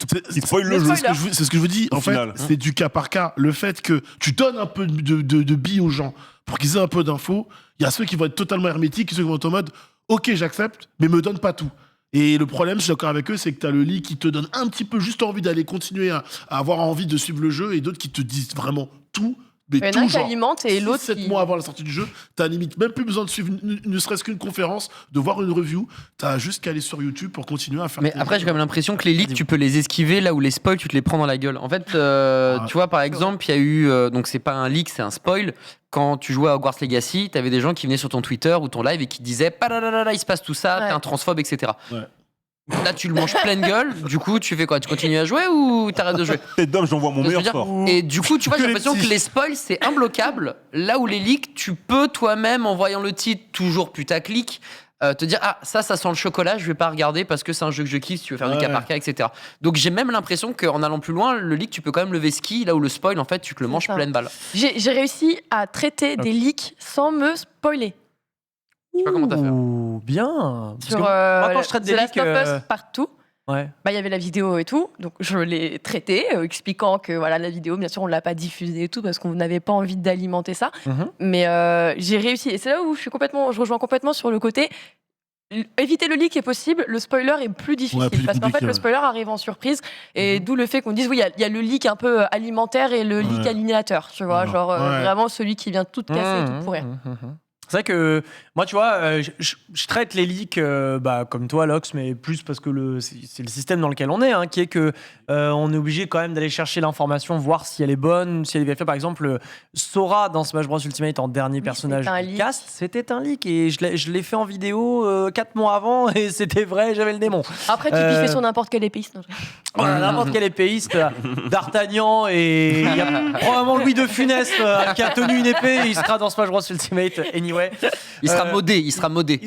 spoil le jeu. C'est ce que je vous dis. En fait, c'est du cas par cas. Le fait que tu donnes un peu de billes aux gens pour qu'ils aient un peu d'infos, il y a ceux qui vont être totalement hermétiques, ceux qui vont être en mode ok, j'accepte, mais me donne pas tout. Et le problème, je suis d'accord avec eux, c'est que tu as le leak qui te donne un petit peu juste envie d'aller continuer à avoir envie de suivre le jeu et d'autres qui te disent vraiment tout. Mais il y en a un qui alimente et l'autre 7 mois avant la sortie du jeu, t'as limite même plus besoin de suivre ne serait-ce qu'une conférence, de voir une review, t'as juste qu'à aller sur YouTube pour continuer à faire. Mais après j'ai quand même l'impression que les leaks tu peux les esquiver, là où les spoils tu te les prends dans la gueule. En fait tu vois par exemple il y a eu donc c'est pas un leak c'est un spoil. Quand tu jouais à Hogwarts Legacy, t'avais des gens qui venaient sur ton Twitter ou ton live et qui te disaient il se passe tout ça, t'es un transphobe, etc. Là, tu le manges pleine gueule. Du coup, tu fais quoi? Tu continues à jouer ou t'arrêtes de jouer? Peut-être d'homme, j'envoie mon meilleur sort. Et du coup, tu vois, j'ai l'impression que les spoils, c'est imbloquable. Là où les leaks, tu peux toi-même, en voyant le titre, toujours putaclic, te dire ça sent le chocolat, je vais pas regarder parce que c'est un jeu que je kiffe, si tu veux faire du cas par cas, etc. Donc j'ai même l'impression qu'en allant plus loin, le leak, tu peux quand même lever ski, là où le spoil, en fait, tu te le manges pleine balle. J'ai réussi à traiter des leaks sans me spoiler. Je sais pas comment t'as fait. Bien. Sur moi, quand je traite des The Last of Us partout, il y avait la vidéo et tout, donc je l'ai traité, expliquant que voilà, la vidéo, bien sûr, on l'a pas diffusée et tout parce qu'on n'avait pas envie d'alimenter ça. Mais j'ai réussi. Et c'est là où je rejoins complètement sur le côté. Éviter le leak est possible, le spoiler est plus difficile parce qu'en fait le spoiler arrive en surprise et d'où le fait qu'on dise il y a le leak un peu alimentaire et le leak alienateur, tu vois, vraiment celui qui vient tout casser, tout pourrir. C'est vrai que moi, tu vois, je traite les leaks comme toi, Lox, mais plus parce que c'est le système dans lequel on est, qui est que on est obligé quand même d'aller chercher l'information, voir si elle est bonne, si elle est bien faite. Par exemple, Sora dans Smash Bros Ultimate en dernier personnage du cast, c'était un leak et je l'ai fait en vidéo 4 mois avant et c'était vrai, j'avais le démon. Après, tu biffais sur n'importe quel épéiste. N'importe quel épéiste, d'Artagnan et il y a probablement Louis de Funès qui a tenu une épée et il sera dans Smash Bros Ultimate anyway. Il sera modé.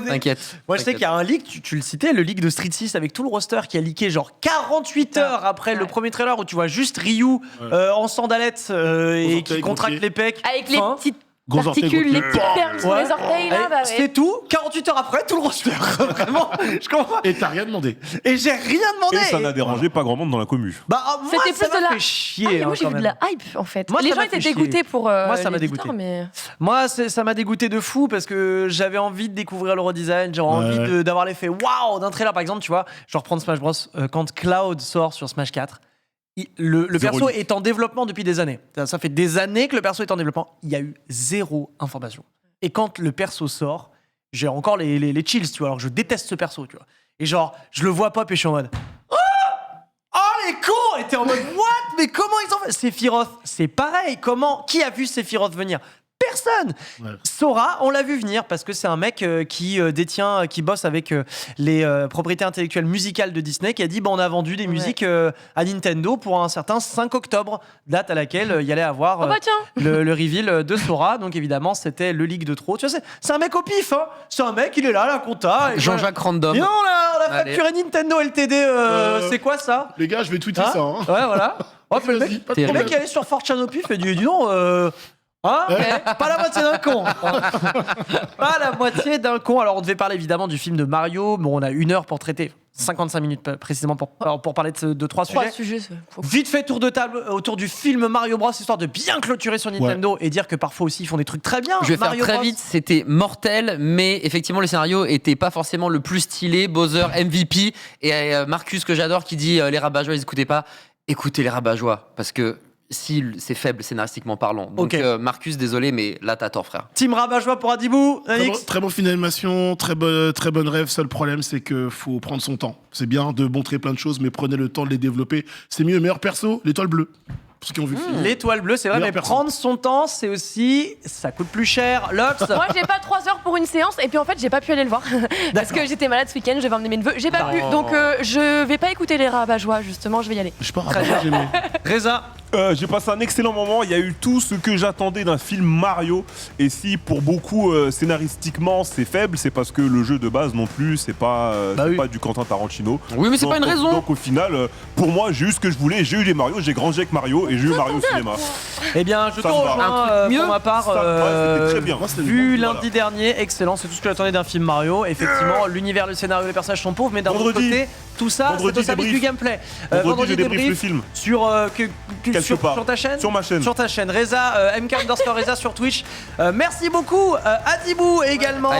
T'inquiète. Moi, je sais qu'il y a un leak, tu le citais, le leak de Street 6 avec tout le roster qui a leaké genre 48 heures après le premier trailer où tu vois juste Ryu en sandalettes et qui contracte les pecs. Avec les petites particules, les petites perles sur les orteils là. C'est tout. 48 heures après, tout le roster. Vraiment, je comprends. Et t'as rien demandé. Et j'ai rien demandé. Et ça n'a dérangé pas grand monde dans la commu. C'était plus de la fait chier. Moi j'ai vu de la hype en fait. Moi, les gens étaient dégoûtés pour. Moi ça m'a dégoûté. Moi ça m'a dégoûté de fou parce que j'avais envie de découvrir le redesign, j'avais envie d'avoir l'effet waouh d'un trailer par exemple, tu vois. Je reprends Smash Bros. Quand Cloud sort sur Smash 4. Le perso est en développement depuis des années. Ça fait des années que le perso est en développement. Il y a eu 0 information. Et quand le perso sort, j'ai encore les chills, tu vois. Alors que je déteste ce perso, tu vois. Et genre, je le vois pop et je suis en mode oh les cons! Et t'es en mode what? Mais comment ils ont fait? Sephiroth, c'est pareil. Qui a vu Sephiroth venir? Personne. Sora, on l'a vu venir parce que c'est un mec qui bosse avec les propriétés intellectuelles musicales de Disney, qui a dit on a vendu des musiques à Nintendo pour un certain 5 octobre, date à laquelle il y allait avoir le reveal de Sora. Donc évidemment, c'était le leak de trop. Tu vois, c'est un mec au pif. C'est un mec, il est là, la compta. Jean-Jacques Random. Et on a facturé Nintendo LTD. C'est quoi ça? Les gars, je vais tweeter ça. Ouais, voilà. Le mec qui allait sur 4chan au pif et dit non. Pas la moitié d'un con. Pas la moitié d'un con. Alors on devait parler évidemment du film de Mario. Bon, on a 1 heure pour traiter 55 minutes précisément pour parler de 3 sujets. Vite fait tour de table autour du film Mario Bros, histoire de bien clôturer sur Nintendo et dire que parfois aussi ils font des trucs très bien. Je vais faire très vite, c'était mortel, mais effectivement le scénario était pas forcément le plus stylé. Bowser MVP et Marcus que j'adore qui dit les rabat-joie ils écoutaient pas. Écoutez les rabat-joie parce que si c'est faible scénaristiquement parlant. Donc Marcus, désolé, mais là t'as tort, frère. Team rabat-joie pour Adibou. Très bon film d'animation, très bonne rêve. Seul problème, c'est que faut prendre son temps. C'est bien de montrer plein de choses, mais prenez le temps de les développer. C'est mieux. Meilleur perso, l'étoile bleue. Pour ceux qui ont vu le film. L'étoile bleue, c'est vrai, mais prendre son temps, c'est aussi, ça coûte plus cher. Lox. Moi, j'ai pas 3 heures pour une séance, et puis en fait, j'ai pas pu aller le voir parce que j'étais malade ce week-end. Je vais emmener mes neveux, j'ai pas pu, donc je vais pas écouter les rabat-joie. Justement, je vais y aller. Je sais pas, j'ai aimé. Reza. J'ai passé un excellent moment. Il y a eu tout ce que j'attendais d'un film Mario. Et si pour beaucoup scénaristiquement c'est faible, c'est parce que le jeu de base non plus, c'est pas du Quentin Tarantino. Oui, mais c'est pas une raison. Donc au final, pour moi, j'ai eu ce que je voulais. J'ai eu les Mario, j'ai grandi avec Mario et j'ai eu Mario au cinéma. Eh bien, je te rejoins pour ma part. C'était très bien. Vu lundi dernier, excellent. C'est tout ce que j'attendais d'un film Mario. Effectivement, l'univers, le scénario, les personnages sont pauvres, mais d'un autre côté, tout ça, c'est au service du gameplay. Vendredi, je débrief le film. Sur sur ta chaîne. Sur ma chaîne. Sur ta chaîne. Reza, MK_Reza sur Twitch. Merci beaucoup. Adibou également.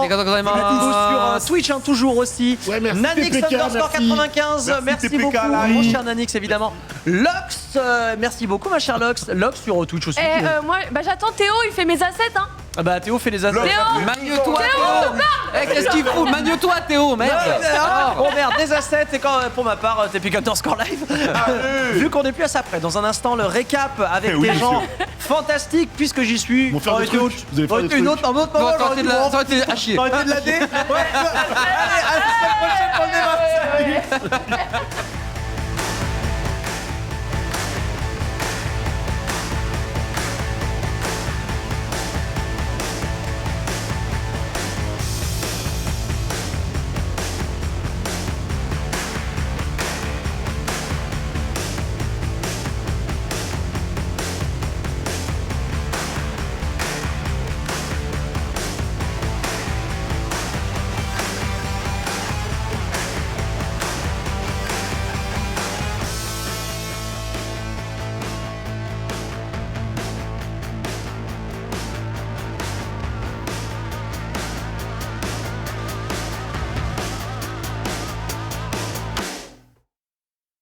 Sur Twitch, toujours aussi. Ouais, merci. Nanix_95. Merci beaucoup. TPK, Mon cher Nanix, évidemment. Lox, merci beaucoup, ma chère Lox. Lox sur Twitch aussi. Moi, j'attends Théo, il fait mes assets, hein. Ah bah Théo fait les assets. Magne-toi, Théo. Qu'est-ce qu'il fout? Magne-toi, Théo, merde. Bon merde, des assets. Et quand, pour ma part, TP14 Live. Vu qu'on est plus à ça près, dans un instant, le récap avec des gens fantastistiques, puisque j'y suis. Vous allez faire une autre, un autre moment. Ça aurait été à chier. Ça aurait été de la D. Allez, à la semaine prochaine pour le débat.